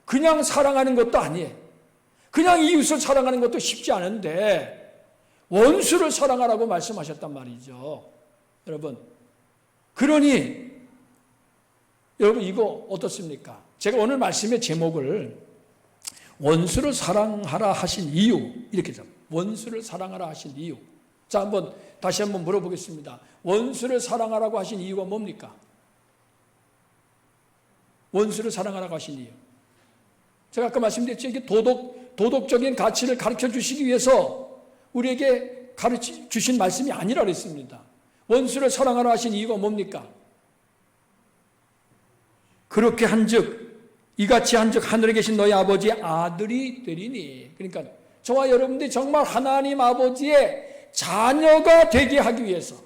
그냥 사랑하는 것도 아니에요. 그냥 이웃을 사랑하는 것도 쉽지 않은데 원수를 사랑하라고 말씀하셨단 말이죠. 여러분, 그러니 여러분, 이거 어떻습니까? 제가 오늘 말씀의 제목을 원수를 사랑하라 하신 이유, 이렇게 잡아요. 원수를 사랑하라 하신 이유. 자, 다시 한번 물어보겠습니다. 원수를 사랑하라고 하신 이유가 뭡니까? 원수를 사랑하라고 하신 이유. 제가 아까 말씀드렸죠. 이게 도덕적인 가치를 가르쳐 주시기 위해서 우리에게 가르쳐 주신 말씀이 아니라 그랬습니다. 원수를 사랑하라 하신 이유가 뭡니까? 그렇게 한즉, 이같이 한즉 하늘에 계신 너희 아버지의 아들이 되리니. 그러니까 저와 여러분들이 정말 하나님 아버지의 자녀가 되게 하기 위해서,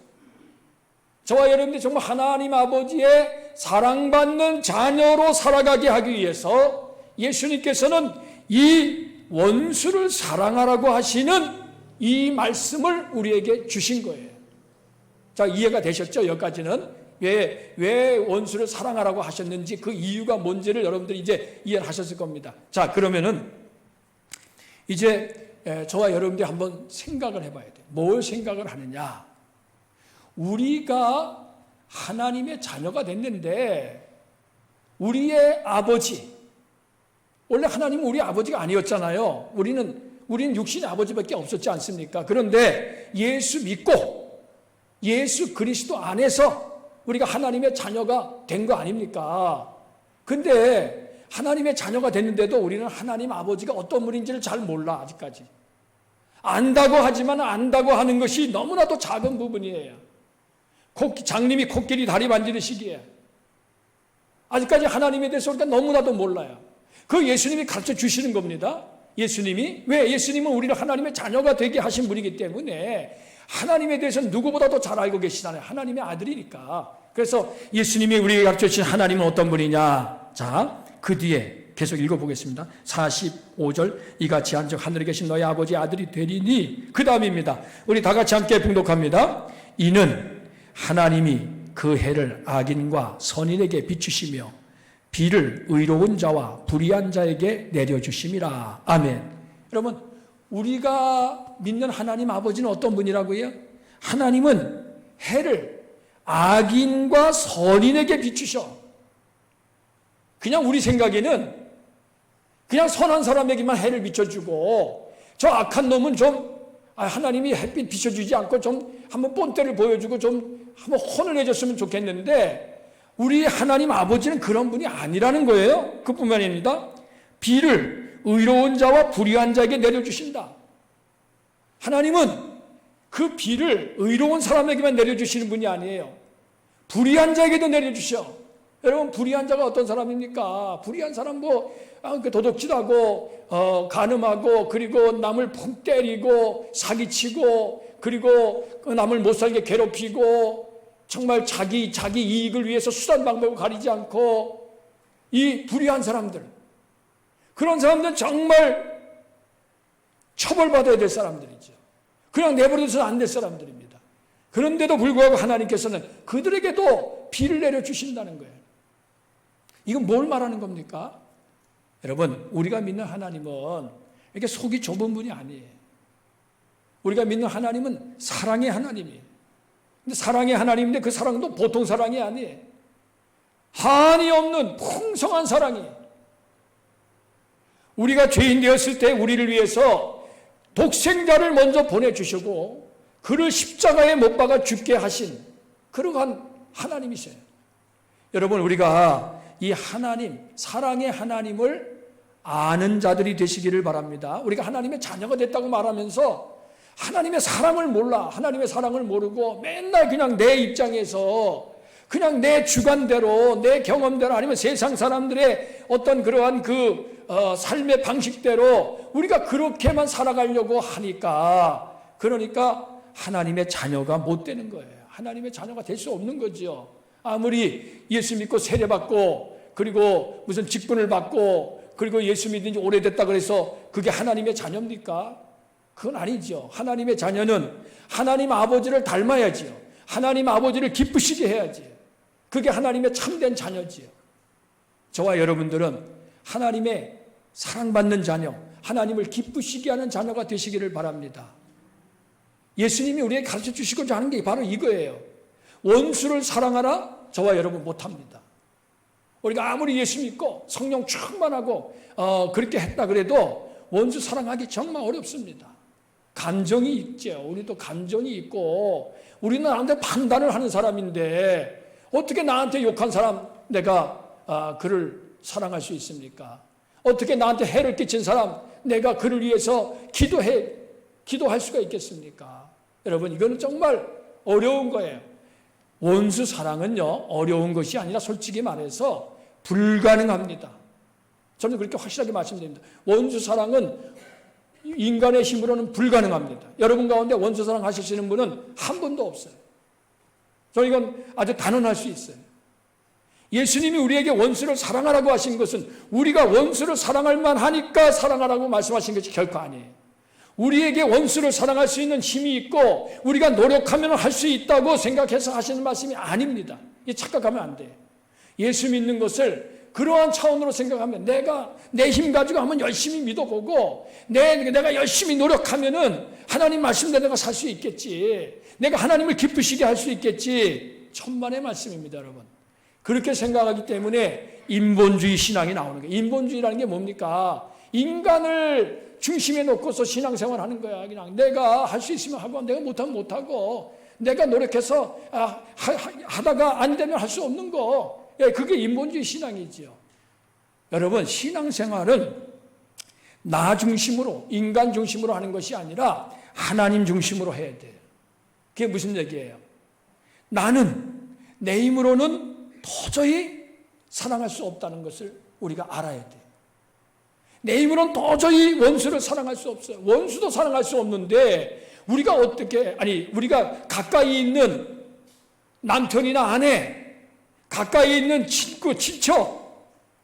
저와 여러분들이 정말 하나님 아버지의 사랑받는 자녀로 살아가게 하기 위해서 예수님께서는 이 원수를 사랑하라고 하시는 이 말씀을 우리에게 주신 거예요. 자, 이해가 되셨죠? 여기까지는 왜 원수를 사랑하라고 하셨는지 그 이유가 뭔지를 여러분들이 이제 이해하셨을 겁니다. 자, 그러면은 이제 저와 여러분들이 한번 생각을 해봐야 돼요. 뭘 생각을 하느냐? 우리가 하나님의 자녀가 됐는데 우리의 아버지, 원래 하나님은 우리 아버지가 아니었잖아요. 우리는 육신의 아버지밖에 없었지 않습니까? 그런데 예수 믿고 예수 그리스도 안에서 우리가 하나님의 자녀가 된 거 아닙니까? 근데 하나님의 자녀가 됐는데도 우리는 하나님 아버지가 어떤 분인지를 잘 몰라, 아직까지. 안다고 하지만 안다고 하는 것이 너무나도 작은 부분이에요. 장님이 코끼리 다리 만지듯이기에 아직까지 하나님에 대해서 우리가 너무나도 몰라요. 그 예수님이 가르쳐 주시는 겁니다. 예수님은 우리를 하나님의 자녀가 되게 하신 분이기 때문에 하나님에 대해서 누구보다도 잘 알고 계시잖아요. 하나님의 아들이니까. 그래서 예수님이 우리에게 가르쳐 주신 하나님은 어떤 분이냐? 자, 그 뒤에 계속 읽어보겠습니다. 45절, 이같이 한즉 하늘에 계신 너희 아버지 아들이 되리니, 그 다음입니다. 우리 다 같이 함께 봉독합니다. 이는 하나님이 그 해를 악인과 선인에게 비추시며 비를 의로운 자와 불의한 자에게 내려주심이라. 아멘. 여러분, 우리가 믿는 하나님 아버지는 어떤 분이라고요? 하나님은 해를 악인과 선인에게 비추셔. 그냥 우리 생각에는 그냥 선한 사람에게만 해를 비춰주고 저 악한 놈은 좀 하나님이 햇빛 비춰주지 않고 좀 한번 본때를 보여주고 좀 한번 혼을 내줬으면 좋겠는데 우리 하나님 아버지는 그런 분이 아니라는 거예요. 그뿐만 아닙니다. 비를 의로운 자와 불의한 자에게 내려주신다. 하나님은 그 비를 의로운 사람에게만 내려주시는 분이 아니에요. 불의한 자에게도 내려주셔. 여러분, 불의한 자가 어떤 사람입니까? 불의한 사람 도둑질하고 간음하고 그리고 남을 펑 때리고 사기치고 그리고 남을 못살게 괴롭히고 정말 자기 이익을 위해서 수단 방법을 가리지 않고 이 불의한 사람들, 그런 사람들은 정말 처벌받아야 될 사람들이죠. 그냥 내버려둬서는 안 될 사람들입니다. 그런데도 불구하고 하나님께서는 그들에게도 비를 내려주신다는 거예요. 이건 뭘 말하는 겁니까? 여러분, 우리가 믿는 하나님은 이렇게 속이 좁은 분이 아니에요. 우리가 믿는 하나님은 사랑의 하나님이에요. 근데 사랑의 하나님인데 그 사랑도 보통 사랑이 아니에요. 한이 없는 풍성한 사랑이에요. 우리가 죄인 되었을 때 우리를 위해서 독생자를 먼저 보내주시고 그를 십자가에 못 박아 죽게 하신 그러한 하나님이세요. 여러분, 우리가 이 하나님, 사랑의 하나님을 아는 자들이 되시기를 바랍니다. 우리가 하나님의 자녀가 됐다고 말하면서 하나님의 사랑을 몰라, 하나님의 사랑을 모르고 맨날 그냥 내 입장에서 그냥 내 주관대로, 내 경험대로 아니면 세상 사람들의 어떤 그러한 삶의 방식대로 우리가 그렇게만 살아가려고 하니까, 그러니까 하나님의 자녀가 못 되는 거예요. 하나님의 자녀가 될 수 없는 거죠. 아무리 예수 믿고 세례받고 그리고 무슨 직분을 받고 그리고 예수 믿은 지 오래됐다 그래서 그게 하나님의 자녀입니까? 그건 아니죠. 하나님의 자녀는 하나님 아버지를 닮아야지요. 하나님 아버지를 기쁘시게 해야지. 그게 하나님의 참된 자녀지요. 저와 여러분들은 하나님의 사랑받는 자녀, 하나님을 기쁘시게 하는 자녀가 되시기를 바랍니다. 예수님이 우리에게 가르쳐 주시고자 하는 게 바로 이거예요. 원수를 사랑하라? 저와 여러분 못합니다. 우리가 아무리 예수 믿고 성령 충만하고 그렇게 했다 그래도 원수 사랑하기 정말 어렵습니다. 감정이 있죠. 우리도 감정이 있고 우리는 나한테 판단을 하는 사람인데 어떻게 나한테 욕한 사람 내가 그를 사랑할 수 있습니까? 어떻게 나한테 해를 끼친 사람 내가 그를 위해서 기도할 수가 있겠습니까? 여러분, 이거는 정말 어려운 거예요. 원수 사랑은요, 어려운 것이 아니라 솔직히 말해서 불가능합니다. 저는 그렇게 확실하게 말씀드립니다. 원수 사랑은 인간의 힘으로는 불가능합니다. 여러분 가운데 원수 사랑 하시는 분은 한 분도 없어요. 저는 이건 아주 단언할 수 있어요. 예수님이 우리에게 원수를 사랑하라고 하신 것은 우리가 원수를 사랑할 만하니까 사랑하라고 말씀하신 것이 결코 아니에요. 우리에게 원수를 사랑할 수 있는 힘이 있고 우리가 노력하면 할 수 있다고 생각해서 하시는 말씀이 아닙니다. 이 착각하면 안 돼요. 예수 믿는 것을 그러한 차원으로 생각하면 내가 내 힘 가지고 한번 열심히 믿어보고 내가 열심히 노력하면은 하나님 말씀대로 내가 살 수 있겠지. 내가 하나님을 기쁘시게 할 수 있겠지. 천만의 말씀입니다, 여러분. 그렇게 생각하기 때문에 인본주의 신앙이 나오는 거예요. 인본주의라는 게 뭡니까? 인간을 중심에 놓고서 신앙생활 하는 거야. 그냥 내가 할 수 있으면 하고 내가 못하면 못하고 내가 노력해서 하다가 안 되면 할 수 없는 거. 예, 그게 인본주의 신앙이지요. 여러분, 신앙생활은 나 중심으로, 인간 중심으로 하는 것이 아니라 하나님 중심으로 해야 돼요. 그게 무슨 얘기예요? 나는 내 힘으로는 도저히 사랑할 수 없다는 것을 우리가 알아야 돼요. 내 힘으로는 도저히 원수를 사랑할 수 없어요. 원수도 사랑할 수 없는데 우리가 가까이 있는 남편이나 아내, 가까이 있는 친구,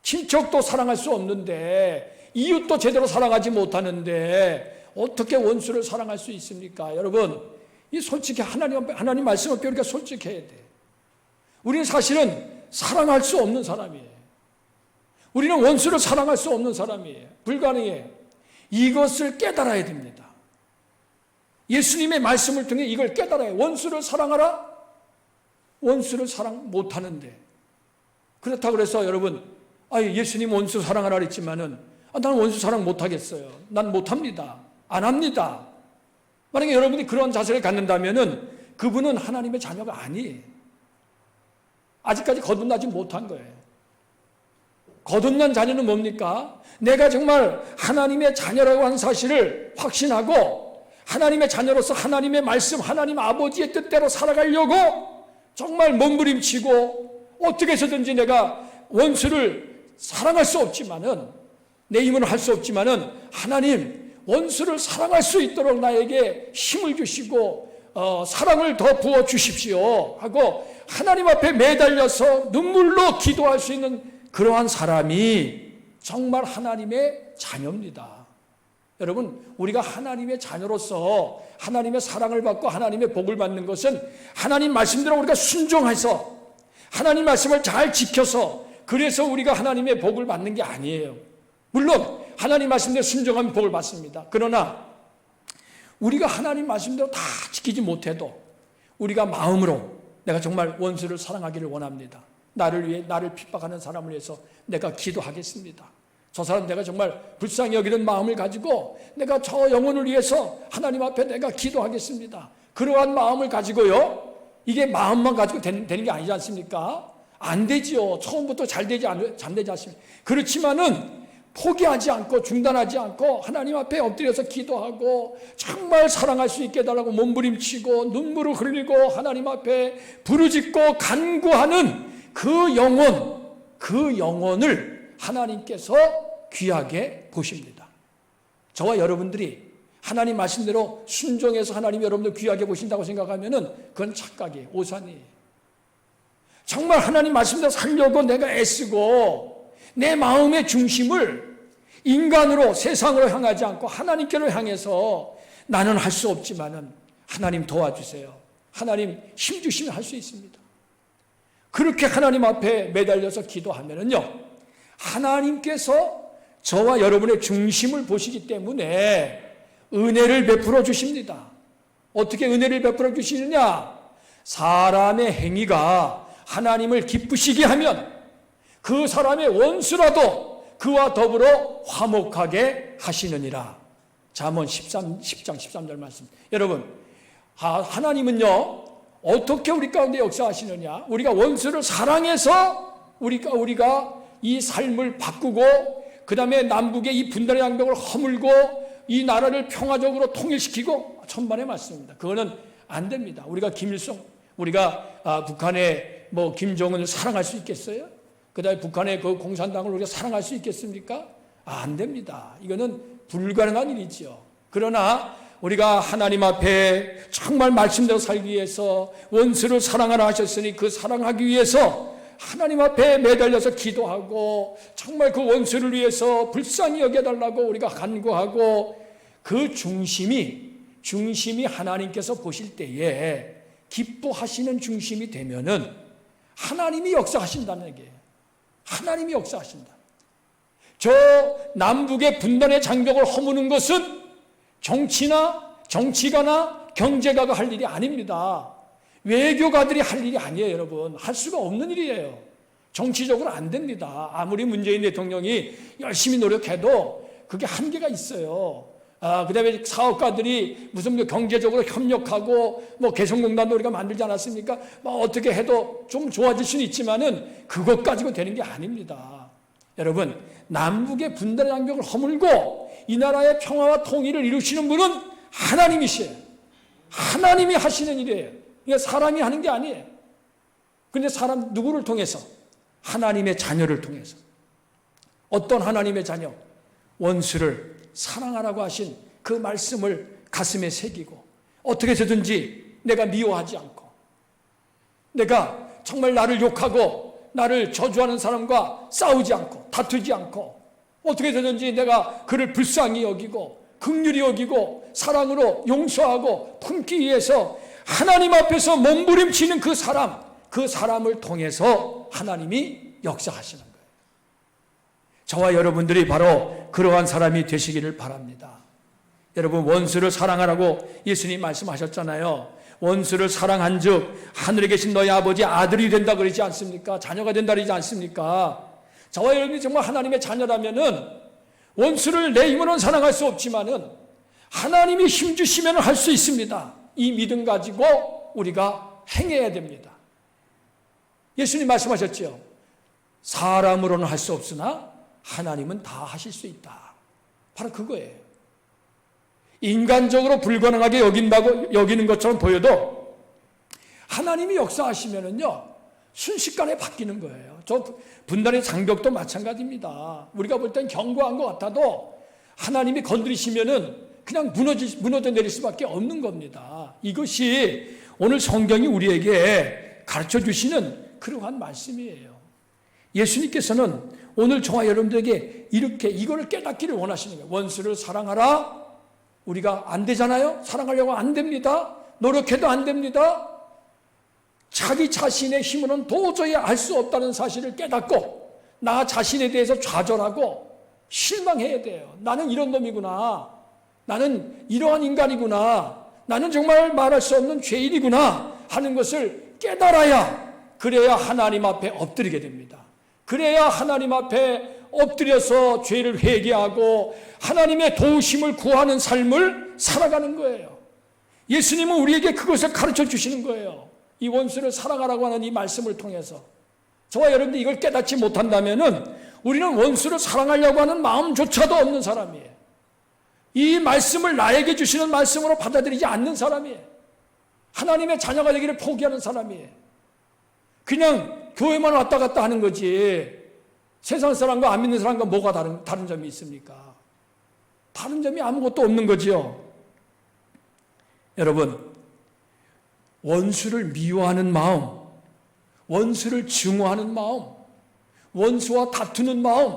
친척도 사랑할 수 없는데 이웃도 제대로 사랑하지 못하는데 어떻게 원수를 사랑할 수 있습니까? 여러분, 이 솔직히 하나님 말씀 앞에 우리가 솔직해야 돼. 우리는 사실은 사랑할 수 없는 사람이에요. 우리는 원수를 사랑할 수 없는 사람이에요. 불가능해요. 이것을 깨달아야 됩니다. 예수님의 말씀을 통해 이걸 깨달아야 해요. 원수를 사랑하라? 원수를 사랑 못하는데. 그렇다고 해서 여러분, 예수님 원수 사랑하라 그랬지만은 나는 원수 사랑 못하겠어요. 난 못합니다. 안 합니다. 만약에 여러분이 그런 자세를 갖는다면은 그분은 하나님의 자녀가 아니에요. 아직까지 거듭나지 못한 거예요. 거듭난 자녀는 뭡니까? 내가 정말 하나님의 자녀라고 하는 사실을 확신하고 하나님의 자녀로서 하나님의 말씀, 하나님 아버지의 뜻대로 살아가려고 정말 몸부림치고 어떻게 해서든지 내가 원수를 사랑할 수 없지만은 내 힘으로 할 수 없지만은 하나님 원수를 사랑할 수 있도록 나에게 힘을 주시고 사랑을 더 부어 주십시오 하고 하나님 앞에 매달려서 눈물로 기도할 수 있는 그러한 사람이 정말 하나님의 자녀입니다. 여러분, 우리가 하나님의 자녀로서 하나님의 사랑을 받고 하나님의 복을 받는 것은 하나님 말씀대로 우리가 순종해서 하나님 말씀을 잘 지켜서 그래서 우리가 하나님의 복을 받는 게 아니에요. 물론 하나님 말씀대로 순종하면 복을 받습니다. 그러나 우리가 하나님 말씀대로 다 지키지 못해도 우리가 마음으로 내가 정말 원수를 사랑하기를 원합니다. 나를 위해, 나를 핍박하는 사람을 위해서 내가 기도하겠습니다. 저 사람 내가 정말 불쌍히 여기는 마음을 가지고 내가 저 영혼을 위해서 하나님 앞에 내가 기도하겠습니다. 그러한 마음을 가지고요. 이게 마음만 가지고 되는 게 아니지 않습니까? 안 되지요. 처음부터 잘 되지 않습니까? 그렇지만은 포기하지 않고 중단하지 않고 하나님 앞에 엎드려서 기도하고 정말 사랑할 수 있게 해달라고 몸부림치고 눈물을 흘리고 하나님 앞에 부르짖고 간구하는 그 영혼을 하나님께서 귀하게 보십니다. 저와 여러분들이 하나님 말씀대로 순종해서 하나님이 여러분들 귀하게 보신다고 생각하면은 그건 착각이에요. 오산이에요. 정말 하나님 말씀대로 살려고 내가 애쓰고 내 마음의 중심을 인간으로 세상으로 향하지 않고 하나님께로 향해서 나는 할 수 없지만은 하나님 도와주세요. 하나님 힘 주시면 할 수 있습니다. 그렇게 하나님 앞에 매달려서 기도하면은요, 하나님께서 저와 여러분의 중심을 보시기 때문에 은혜를 베풀어 주십니다. 어떻게 은혜를 베풀어 주시느냐? 사람의 행위가 하나님을 기쁘시게 하면 그 사람의 원수라도 그와 더불어 화목하게 하시느니라. 잠언 10장 13절 말씀. 여러분, 하나님은요 어떻게 우리 가운데 역사하시느냐? 우리가 원수를 사랑해서 우리가 이 삶을 바꾸고 그 다음에 남북의 이 분단의 양벽을 허물고 이 나라를 평화적으로 통일시키고 천만의 말씀입니다. 그거는 안 됩니다. 우리가 김일성, 우리가 북한의 김정은을 사랑할 수 있겠어요? 그 다음에 북한의 그 공산당을 우리가 사랑할 수 있겠습니까? 안 됩니다. 이거는 불가능한 일이죠. 그러나 우리가 하나님 앞에 정말 말씀대로 살기 위해서 원수를 사랑하라 하셨으니 그 사랑하기 위해서 하나님 앞에 매달려서 기도하고 정말 그 원수를 위해서 불쌍히 여겨달라고 우리가 간구하고 그 중심이 하나님께서 보실 때에 기뻐하시는 중심이 되면은 하나님이 역사하신다는 얘기예요. 하나님이 역사하신다. 저 남북의 분단의 장벽을 허무는 것은 정치가나 경제가가 할 일이 아닙니다. 외교가들이 할 일이 아니에요, 여러분. 할 수가 없는 일이에요. 정치적으로 안 됩니다. 아무리 문재인 대통령이 열심히 노력해도 그게 한계가 있어요. 그다음에 사업가들이 무슨 경제적으로 협력하고 개성공단도 우리가 만들지 않았습니까? 어떻게 해도 좀 좋아질 수는 있지만은 그것 가지고 되는 게 아닙니다. 여러분, 남북의 분단의 장벽을 허물고 이 나라의 평화와 통일을 이루시는 분은 하나님이시에요. 하나님이 하시는 일이에요. 이게 사람이 하는 게 아니에요. 그런데 사람 누구를 통해서? 하나님의 자녀를 통해서. 어떤 하나님의 자녀? 원수를 사랑하라고 하신 그 말씀을 가슴에 새기고 어떻게 해서든지 내가 미워하지 않고 내가 정말 나를 욕하고 나를 저주하는 사람과 싸우지 않고 다투지 않고 어떻게 해서든지 내가 그를 불쌍히 여기고 긍휼히 여기고 사랑으로 용서하고 품기 위해서 하나님 앞에서 몸부림치는 그 사람을 통해서 하나님이 역사하시는 거예요. 저와 여러분들이 바로 그러한 사람이 되시기를 바랍니다. 여러분, 원수를 사랑하라고 예수님 말씀하셨잖아요. 원수를 사랑한 즉 하늘에 계신 너희 아버지 아들이 된다 그러지 않습니까? 자녀가 된다 그러지 않습니까? 저와 여러분이 정말 하나님의 자녀라면은 원수를 내 힘으로는 사랑할 수 없지만은 하나님이 힘주시면 할 수 있습니다. 이 믿음 가지고 우리가 행해야 됩니다. 예수님 말씀하셨죠. 사람으로는 할 수 없으나 하나님은 다 하실 수 있다. 바로 그거예요. 인간적으로 불가능하게 여기는 것처럼 보여도 하나님이 역사하시면은요, 순식간에 바뀌는 거예요. 저 분단의 장벽도 마찬가지입니다. 우리가 볼 땐 견고한 것 같아도 하나님이 건드리시면은 그냥 무너져 내릴 수밖에 없는 겁니다. 이것이 오늘 성경이 우리에게 가르쳐 주시는 그러한 말씀이에요. 예수님께서는 오늘 저와 여러분들에게 이렇게 이거를 깨닫기를 원하시는 거예요. 원수를 사랑하라. 우리가 안 되잖아요. 사랑하려고 안 됩니다. 노력해도 안 됩니다. 자기 자신의 힘으로는 도저히 알 수 없다는 사실을 깨닫고 나 자신에 대해서 좌절하고 실망해야 돼요. 나는 이런 놈이구나. 나는 이러한 인간이구나. 나는 정말 말할 수 없는 죄인이구나 하는 것을 깨달아야, 그래야 하나님 앞에 엎드리게 됩니다. 그래야 하나님 앞에 엎드려서 죄를 회개하고 하나님의 도우심을 구하는 삶을 살아가는 거예요. 예수님은 우리에게 그것을 가르쳐 주시는 거예요. 이 원수를 사랑하라고 하는 이 말씀을 통해서. 저와 여러분들이 이걸 깨닫지 못한다면은 우리는 원수를 사랑하려고 하는 마음조차도 없는 사람이에요. 이 말씀을 나에게 주시는 말씀으로 받아들이지 않는 사람이에요. 하나님의 자녀가 되기를 포기하는 사람이에요. 그냥 교회만 왔다 갔다 하는 거지 세상 사람과 안 믿는 사람과 뭐가 다른 점이 있습니까? 다른 점이 아무것도 없는 거지요. 여러분, 원수를 미워하는 마음, 원수를 증오하는 마음, 원수와 다투는 마음,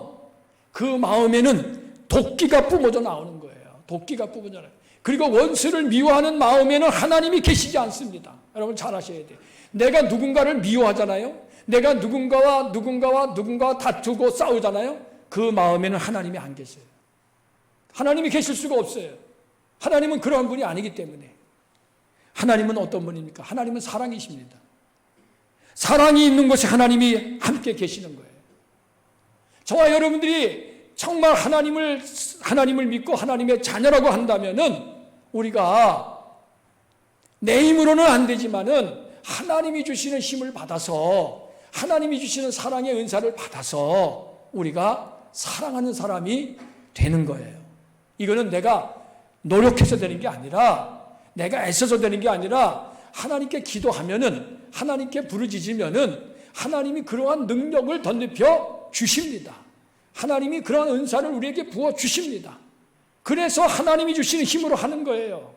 그 마음에는 도끼가 뿜어져 나오는 거예요. 도끼가 뿜어져 나와요. 그리고 원수를 미워하는 마음에는 하나님이 계시지 않습니다. 여러분 잘 아셔야 돼요. 내가 누군가를 미워하잖아요. 내가 누군가와 다투고 싸우잖아요. 그 마음에는 하나님이 안 계세요. 하나님이 계실 수가 없어요. 하나님은 그러한 분이 아니기 때문에. 하나님은 어떤 분입니까? 하나님은 사랑이십니다. 사랑이 있는 곳에 하나님이 함께 계시는 거예요. 저와 여러분들이 정말 하나님을 믿고 하나님의 자녀라고 한다면은 우리가 내 힘으로는 안 되지만은 하나님이 주시는 힘을 받아서 하나님이 주시는 사랑의 은사를 받아서 우리가 사랑하는 사람이 되는 거예요. 이거는 내가 노력해서 되는 게 아니라 내가 애써서 되는 게 아니라 하나님께 기도하면은 하나님께 부르짖으면은 하나님이 그러한 능력을 덧입혀 주십니다. 하나님이 그러한 은사를 우리에게 부어 주십니다. 그래서 하나님이 주시는 힘으로 하는 거예요.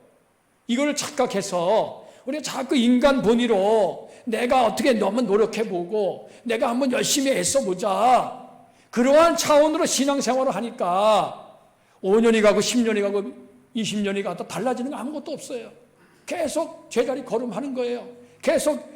이걸 착각해서 우리가 자꾸 인간 본의로 내가 어떻게 너무 노력해보고 내가 한번 열심히 애써보자. 그러한 차원으로 신앙생활을 하니까 5년이 가고 10년이 가고 20년이 가도 달라지는 거 아무것도 없어요. 계속 제자리 걸음하는 거예요. 계속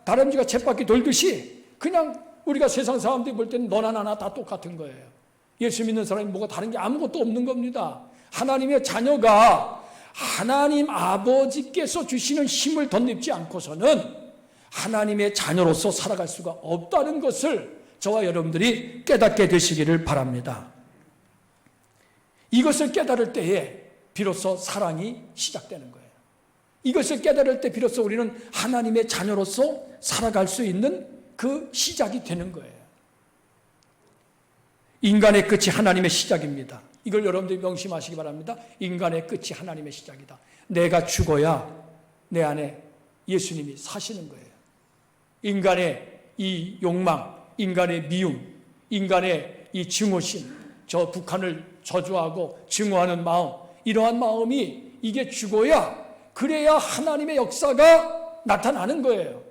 다람쥐가 쳇바퀴 돌듯이 그냥 우리가 세상 사람들이 볼 때는 너나 나나 다 똑같은 거예요. 예수 믿는 사람이 뭐가 다른 게 아무것도 없는 겁니다. 하나님의 자녀가 하나님 아버지께서 주시는 힘을 덧입지 않고서는 하나님의 자녀로서 살아갈 수가 없다는 것을 저와 여러분들이 깨닫게 되시기를 바랍니다. 이것을 깨달을 때에 비로소 사랑이 시작되는 거예요. 이것을 깨달을 때 비로소 우리는 하나님의 자녀로서 살아갈 수 있는 그 시작이 되는 거예요. 인간의 끝이 하나님의 시작입니다. 이걸 여러분들이 명심하시기 바랍니다. 인간의 끝이 하나님의 시작이다. 내가 죽어야 내 안에 예수님이 사시는 거예요. 인간의 이 욕망, 인간의 미움, 인간의 이 증오심, 저 북한을 저주하고 증오하는 마음, 이러한 마음이 이게 죽어야, 그래야 하나님의 역사가 나타나는 거예요.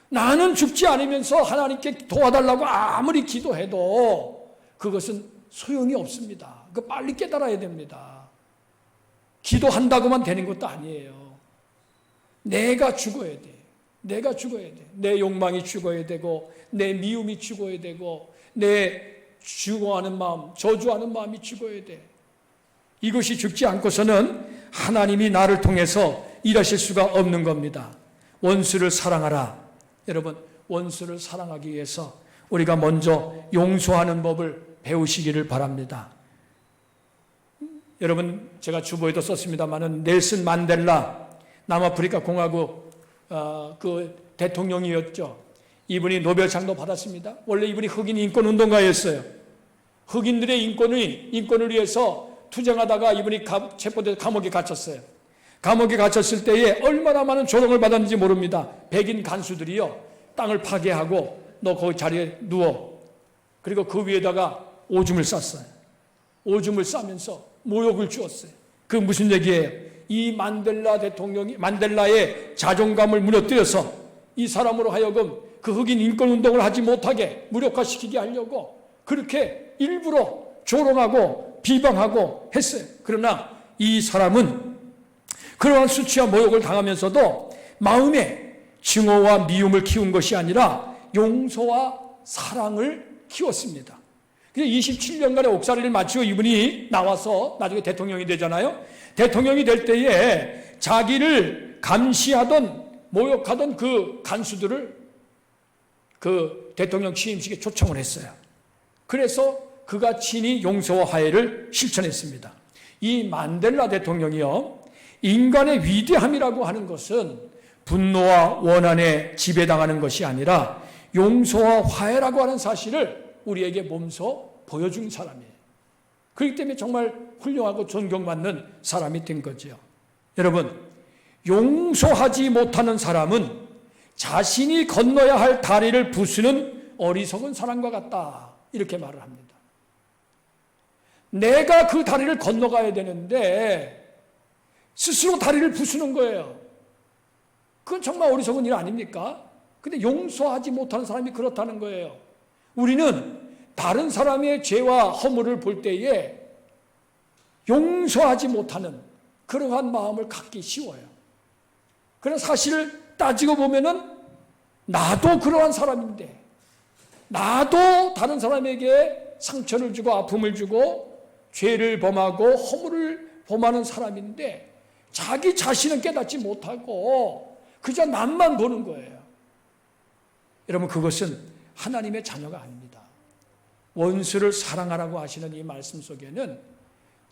나는 죽지 않으면서 하나님께 도와달라고 아무리 기도해도 그것은 소용이 없습니다. 그 빨리 깨달아야 됩니다. 기도한다고만 되는 것도 아니에요. 내가 죽어야 돼. 내가 죽어야 돼. 내 욕망이 죽어야 되고, 내 미움이 죽어야 되고, 내 죽어하는 마음, 저주하는 마음이 죽어야 돼. 이것이 죽지 않고서는 하나님이 나를 통해서 일하실 수가 없는 겁니다. 원수를 사랑하라. 여러분, 원수를 사랑하기 위해서 우리가 먼저 용서하는 법을 배우시기를 바랍니다. 여러분, 제가 주보에도 썼습니다마는 넬슨 만델라, 남아프리카 공화국 그 대통령이었죠. 이분이 노벨상도 받았습니다. 원래 이분이 흑인 인권 운동가였어요. 흑인들의 인권을 위해서 투쟁하다가 이분이 체포돼서 감옥에 갇혔어요. 감옥에 갇혔을 때에 얼마나 많은 조롱을 받았는지 모릅니다. 백인 간수들이요, 땅을 파괴하고 너 거기 자리에 누워. 그리고 그 위에다가 오줌을 쌌어요. 오줌을 싸면서 모욕을 주었어요. 그 무슨 얘기예요? 이 만델라 대통령이 만델라의 자존감을 무너뜨려서 이 사람으로 하여금 그 흑인 인권 운동을 하지 못하게 무력화시키게 하려고 그렇게 일부러 조롱하고 비방하고 했어요. 그러나 이 사람은 그러한 수치와 모욕을 당하면서도 마음에 증오와 미움을 키운 것이 아니라 용서와 사랑을 키웠습니다. 그래서 27년간의 옥살이를 마치고 이분이 나와서 나중에 대통령이 되잖아요. 대통령이 될 때에 자기를 감시하던 모욕하던 그 간수들을 그 대통령 취임식에 초청을 했어요. 그래서 그가 친히 용서와 화해를 실천했습니다. 이 만델라 대통령이요, 인간의 위대함이라고 하는 것은 분노와 원한에 지배당하는 것이 아니라 용서와 화해라고 하는 사실을 우리에게 몸소 보여준 사람이에요. 그렇기 때문에 정말 훌륭하고 존경받는 사람이 된 거죠. 여러분, 용서하지 못하는 사람은 자신이 건너야 할 다리를 부수는 어리석은 사람과 같다, 이렇게 말을 합니다. 내가 그 다리를 건너가야 되는데 스스로 다리를 부수는 거예요. 그건 정말 어리석은 일 아닙니까? 근데 용서하지 못하는 사람이 그렇다는 거예요. 우리는 다른 사람의 죄와 허물을 볼 때에 용서하지 못하는 그러한 마음을 갖기 쉬워요. 그래서 사실을 따지고 보면은 나도 그러한 사람인데, 나도 다른 사람에게 상처를 주고 아픔을 주고 죄를 범하고 허물을 범하는 사람인데 자기 자신은 깨닫지 못하고 그저 남만 보는 거예요. 여러분, 그것은 하나님의 자녀가 아닙니다. 원수를 사랑하라고 하시는 이 말씀 속에는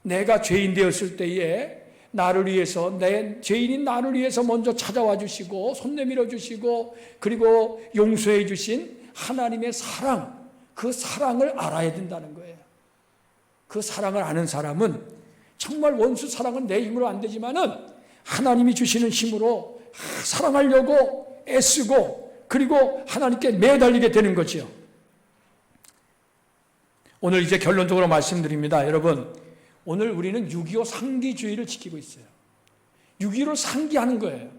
내가 죄인 되었을 때에 나를 위해서, 내 죄인인 나를 위해서 먼저 찾아와 주시고 손 내밀어 주시고 그리고 용서해 주신 하나님의 사랑, 그 사랑을 알아야 된다는 거예요. 그 사랑을 아는 사람은 정말 원수 사랑은 내 힘으로 안 되지만은 하나님이 주시는 힘으로 사랑하려고 애쓰고 그리고 하나님께 매달리게 되는 거죠. 오늘 이제 결론적으로 말씀드립니다. 여러분, 오늘 우리는 6.25 상기주의를 지키고 있어요. 6.25를 상기하는 거예요.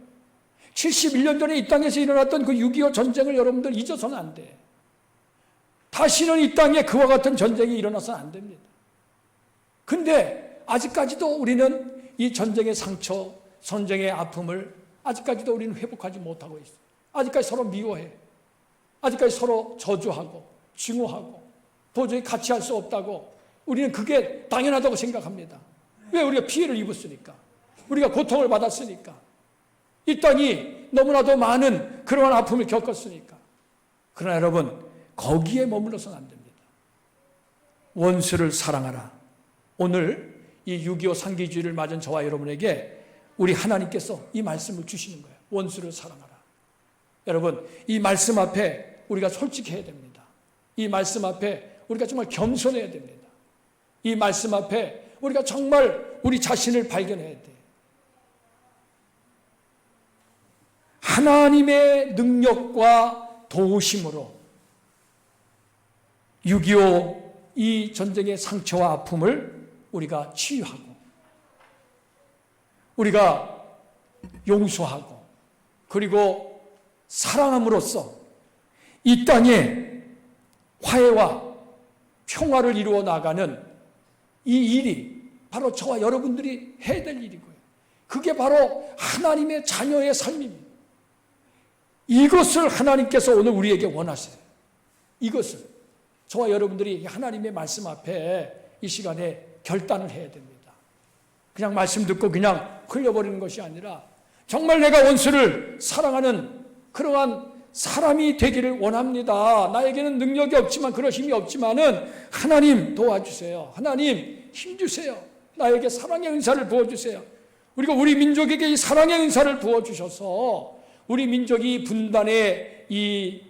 71년 전에 이 땅에서 일어났던 그 6.25 전쟁을 여러분들 잊어서는 안 돼. 다시는 이 땅에 그와 같은 전쟁이 일어나서는 안 됩니다. 근데 아직까지도 우리는 이 전쟁의 상처, 전쟁의 아픔을 아직까지도 우리는 회복하지 못하고 있어요. 아직까지 서로 미워해. 아직까지 서로 저주하고 증오하고 도저히 같이 할 수 없다고 우리는 그게 당연하다고 생각합니다. 왜? 우리가 피해를 입었으니까. 우리가 고통을 받았으니까. 이 땅이 너무나도 많은 그러한 아픔을 겪었으니까. 그러나 여러분, 거기에 머물러서는 안 됩니다. 원수를 사랑하라. 오늘 이 6.25 상기주의를 맞은 저와 여러분에게 우리 하나님께서 이 말씀을 주시는 거예요. 원수를 사랑하라. 여러분, 이 말씀 앞에 우리가 솔직해야 됩니다. 이 말씀 앞에 우리가 정말 겸손해야 됩니다. 이 말씀 앞에 우리가 정말 우리 자신을 발견해야 돼요. 하나님의 능력과 도우심으로 6.25 이 전쟁의 상처와 아픔을 우리가 치유하고 우리가 용서하고 그리고 사랑함으로써 이 땅에 화해와 평화를 이루어 나가는 이 일이 바로 저와 여러분들이 해야 될 일이고요. 그게 바로 하나님의 자녀의 삶입니다. 이것을 하나님께서 오늘 우리에게 원하세요. 이것을 저와 여러분들이 하나님의 말씀 앞에 이 시간에 결단을 해야 됩니다. 그냥 말씀 듣고 그냥 흘려버리는 것이 아니라 정말 내가 원수를 사랑하는 그러한 사람이 되기를 원합니다. 나에게는 능력이 없지만 그런 힘이 없지만은 하나님 도와주세요. 하나님 힘주세요. 나에게 사랑의 은사를 부어주세요. 그리고 우리 민족에게 이 사랑의 은사를 부어주셔서 우리 민족이 분단의 이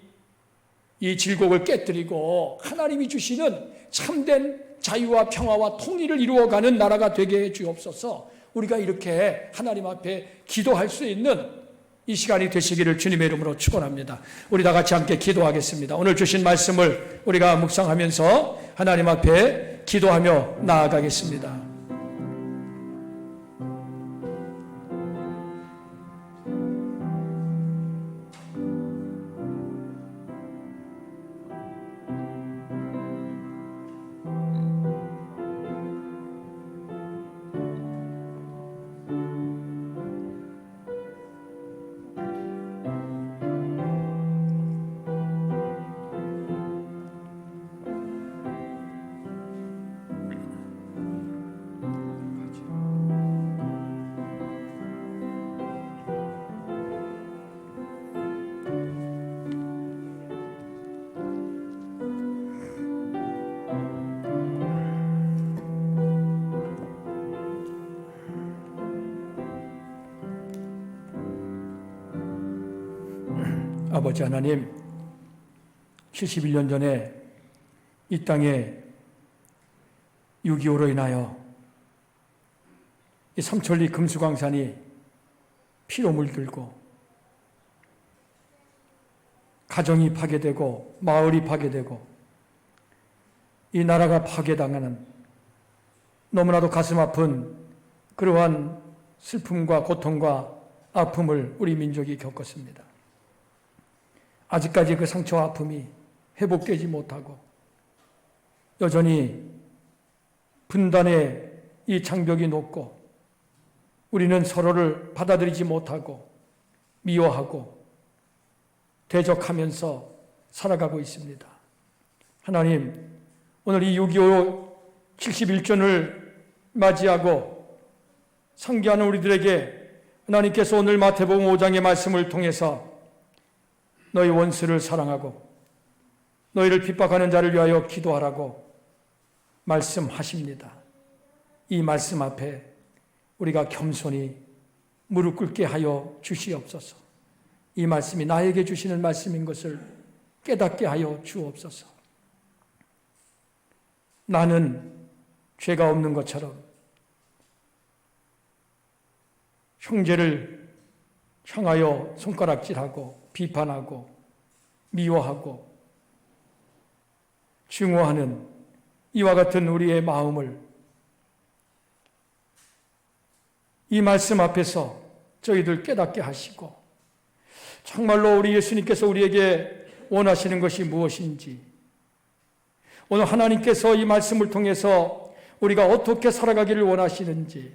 질곡을 깨뜨리고 하나님이 주시는 참된 자유와 평화와 통일을 이루어가는 나라가 되게 해 주옵소서. 우리가 이렇게 하나님 앞에 기도할 수 있는 이 시간이 되시기를 주님의 이름으로 축원합니다. 우리 다 같이 함께 기도하겠습니다. 오늘 주신 말씀을 우리가 묵상하면서 하나님 앞에 기도하며 나아가겠습니다. 아버지 하나님, 71년 전에 이 땅에 6.25로 인하여 이 삼천리 금수강산이 피로 물들고 가정이 파괴되고 마을이 파괴되고 이 나라가 파괴당하는 너무나도 가슴 아픈 그러한 슬픔과 고통과 아픔을 우리 민족이 겪었습니다. 아직까지 그 상처와 아픔이 회복되지 못하고 여전히 분단의 이 장벽이 높고 우리는 서로를 받아들이지 못하고 미워하고 대적하면서 살아가고 있습니다. 하나님, 오늘 이 6.25 71전을 맞이하고 상기하는 우리들에게 하나님께서 오늘 마태복음 5장의 말씀을 통해서 너희 원수를 사랑하고 너희를 핍박하는 자를 위하여 기도하라고 말씀하십니다. 이 말씀 앞에 우리가 겸손히 무릎 꿇게 하여 주시옵소서. 이 말씀이 나에게 주시는 말씀인 것을 깨닫게 하여 주옵소서. 나는 죄가 없는 것처럼 형제를 향하여 손가락질하고 비판하고 미워하고 증오하는 이와 같은 우리의 마음을 이 말씀 앞에서 저희들 깨닫게 하시고 정말로 우리 예수님께서 우리에게 원하시는 것이 무엇인지 오늘 하나님께서 이 말씀을 통해서 우리가 어떻게 살아가기를 원하시는지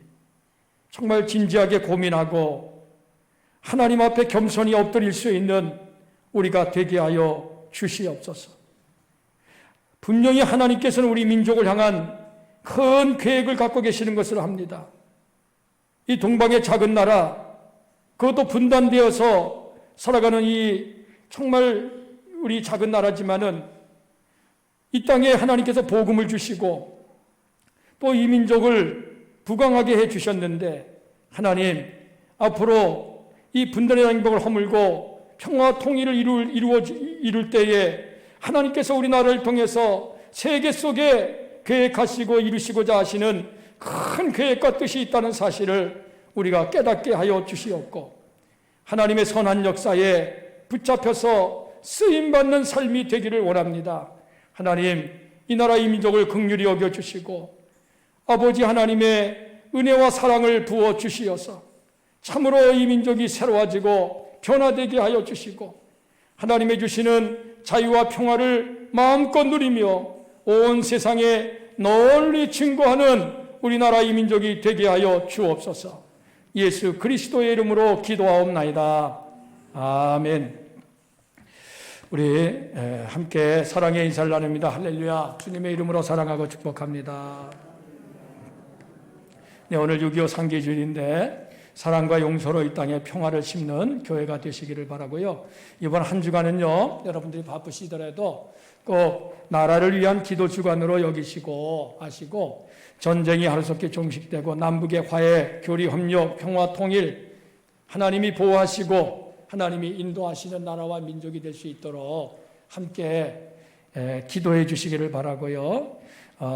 정말 진지하게 고민하고 하나님 앞에 겸손히 엎드릴 수 있는 우리가 되게 하여 주시옵소서. 분명히 하나님께서는 우리 민족을 향한 큰 계획을 갖고 계시는 것을 합니다. 이 동방의 작은 나라, 그것도 분단되어서 살아가는 이 정말 우리 작은 나라지만은 이 땅에 하나님께서 복음을 주시고 또 이 민족을 부강하게 해 주셨는데, 하나님 앞으로 이 분단의 행복을 허물고 평화 통일을 이룰 때에 하나님께서 우리나라를 통해서 세계 속에 계획하시고 이루시고자 하시는 큰 계획과 뜻이 있다는 사실을 우리가 깨닫게 하여 주시옵고, 하나님의 선한 역사에 붙잡혀서 쓰임받는 삶이 되기를 원합니다. 하나님, 이 나라 이 민족을 긍휼히 여겨주시고 아버지 하나님의 은혜와 사랑을 부어 주시어서 참으로 이 민족이 새로워지고 변화되게 하여 주시고 하나님의 주시는 자유와 평화를 마음껏 누리며 온 세상에 널리 증거하는 우리나라 이 민족이 되게 하여 주옵소서. 예수 그리스도의 이름으로 기도하옵나이다. 아멘. 우리 함께 사랑의 인사를 나눕니다. 할렐루야. 주님의 이름으로 사랑하고 축복합니다. 네, 오늘 6.25 상기주일인데 사랑과 용서로 이 땅에 평화를 심는 교회가 되시기를 바라고요. 이번 한 주간은요, 여러분들이 바쁘시더라도 꼭 나라를 위한 기도 주간으로 여기시고 하시고, 전쟁이 하루속히 종식되고 남북의 화해, 교리, 협력, 평화, 통일 하나님이 보호하시고 하나님이 인도하시는 나라와 민족이 될 수 있도록 함께 기도해 주시기를 바라고요.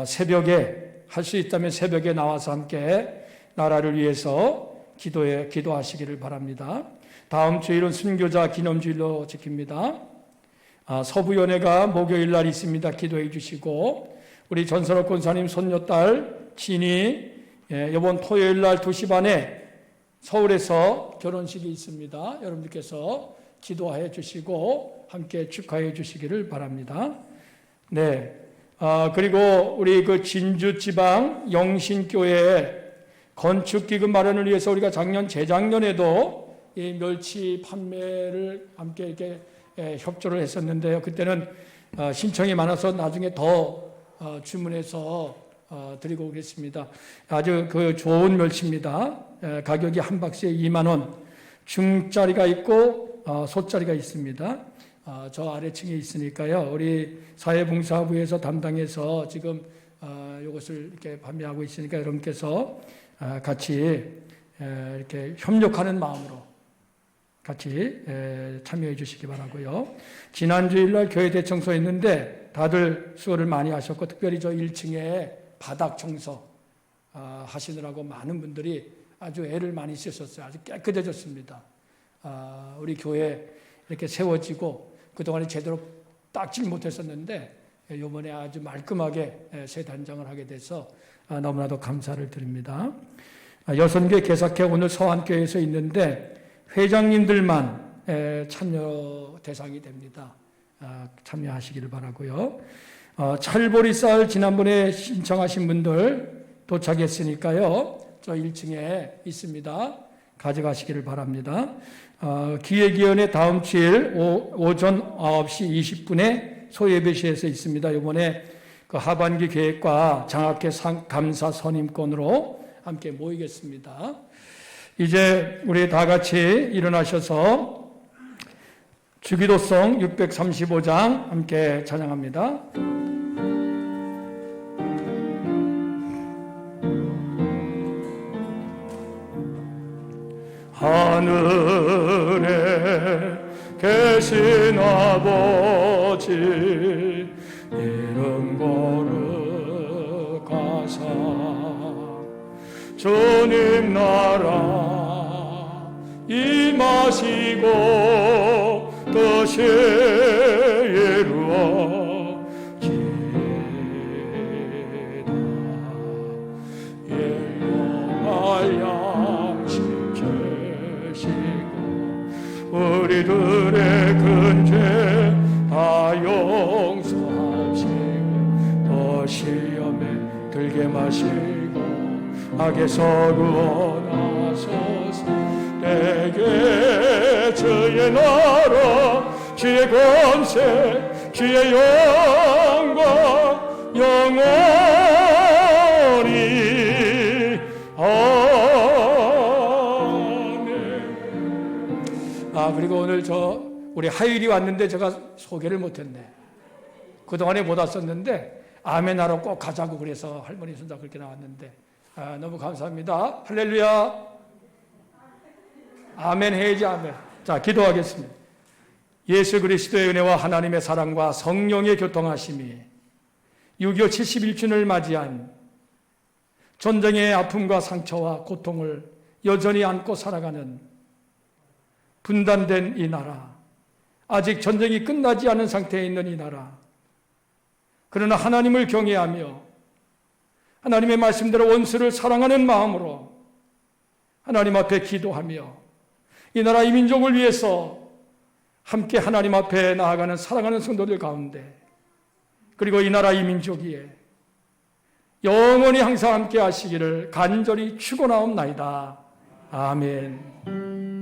새벽에 할 수 있다면 새벽에 나와서 함께 나라를 위해서 기도하시기를 바랍니다. 다음 주일은 순교자 기념주일로 지킵니다. 서부연회가 목요일 날 있습니다. 기도해 주시고, 우리 전설업 권사님 손녀딸 진이 이번 토요일 날 2시 반에 서울에서 결혼식이 있습니다. 여러분들께서 기도해 주시고 함께 축하해 주시기를 바랍니다. 네. 그리고 우리 그 진주 지방 영신교회 건축기금 마련을 위해서 우리가 재작년에도 이 멸치 판매를 함께 이렇게 협조를 했었는데요. 그때는 신청이 많아서 나중에 더 주문해서 드리고 오겠습니다. 아주 그 좋은 멸치입니다. 가격이 한 박스에 2만 원, 중짜리가 있고 소짜리가 있습니다. 저 아래층에 있으니까요. 우리 사회봉사부에서 담당해서 지금 이것을 이렇게 판매하고 있으니까 여러분께서 같이 이렇게 협력하는 마음으로 같이 참여해 주시기 바라고요. 지난주일날 교회 대청소 했는데 다들 수고를 많이 하셨고, 특별히 저 1층에 바닥 청소 하시느라고 많은 분들이 아주 애를 많이 쓰셨어요. 아주 깨끗해졌습니다. 우리 교회 이렇게 세워지고 그동안에 제대로 닦질 못했었는데 이번에 아주 말끔하게 새 단장을 하게 돼서 너무나도 감사를 드립니다. 여선교회 개사회 오늘 서안교회에서 있는데 회장님들만 참여 대상이 됩니다. 참여하시기를 바라고요. 찰보리쌀 지난번에 신청하신 분들 도착했으니까요. 저 1층에 있습니다. 가져가시기를 바랍니다. 기획위원회 다음 주일 오전 9시 20분에 소예배시에서 있습니다. 이번에 그 하반기 계획과 장학회 감사 선임권으로 함께 모이겠습니다. 이제 우리 다 같이 일어나셔서 주기도성 635장 함께 찬양합니다. 하늘에 계신 아버지 이름 거룩하사 주님 나라 임하시고 뜻이 이루어지다 일용할 양식 주시고 우리들의 큰 죄 다 용서하시고 또 시험에 들게 말 구원하시고 악에서 구원하소서. 내게 주의 나라 주의 권세 주의 영광 영원히 아멘. 그리고 오늘 우리 하율이 왔는데 제가 소개를 못했네. 그동안에 못 왔었는데 아멘하러 꼭 가자고 그래서 할머니 손자 그렇게 나왔는데 너무 감사합니다. 할렐루야. 아멘 해야지. 아멘. 자, 기도하겠습니다. 예수 그리스도의 은혜와 하나님의 사랑과 성령의 교통하심이 6.25 71주년을 맞이한 전쟁의 아픔과 상처와 고통을 여전히 안고 살아가는 분단된 이 나라, 아직 전쟁이 끝나지 않은 상태에 있는 이 나라, 그러나 하나님을 경외하며 하나님의 말씀대로 원수를 사랑하는 마음으로 하나님 앞에 기도하며 이 나라 이 민족을 위해서 함께 하나님 앞에 나아가는 사랑하는 성도들 가운데, 그리고 이 나라 이 민족 위에 영원히 항상 함께 하시기를 간절히 축원하옵나이다. 아멘.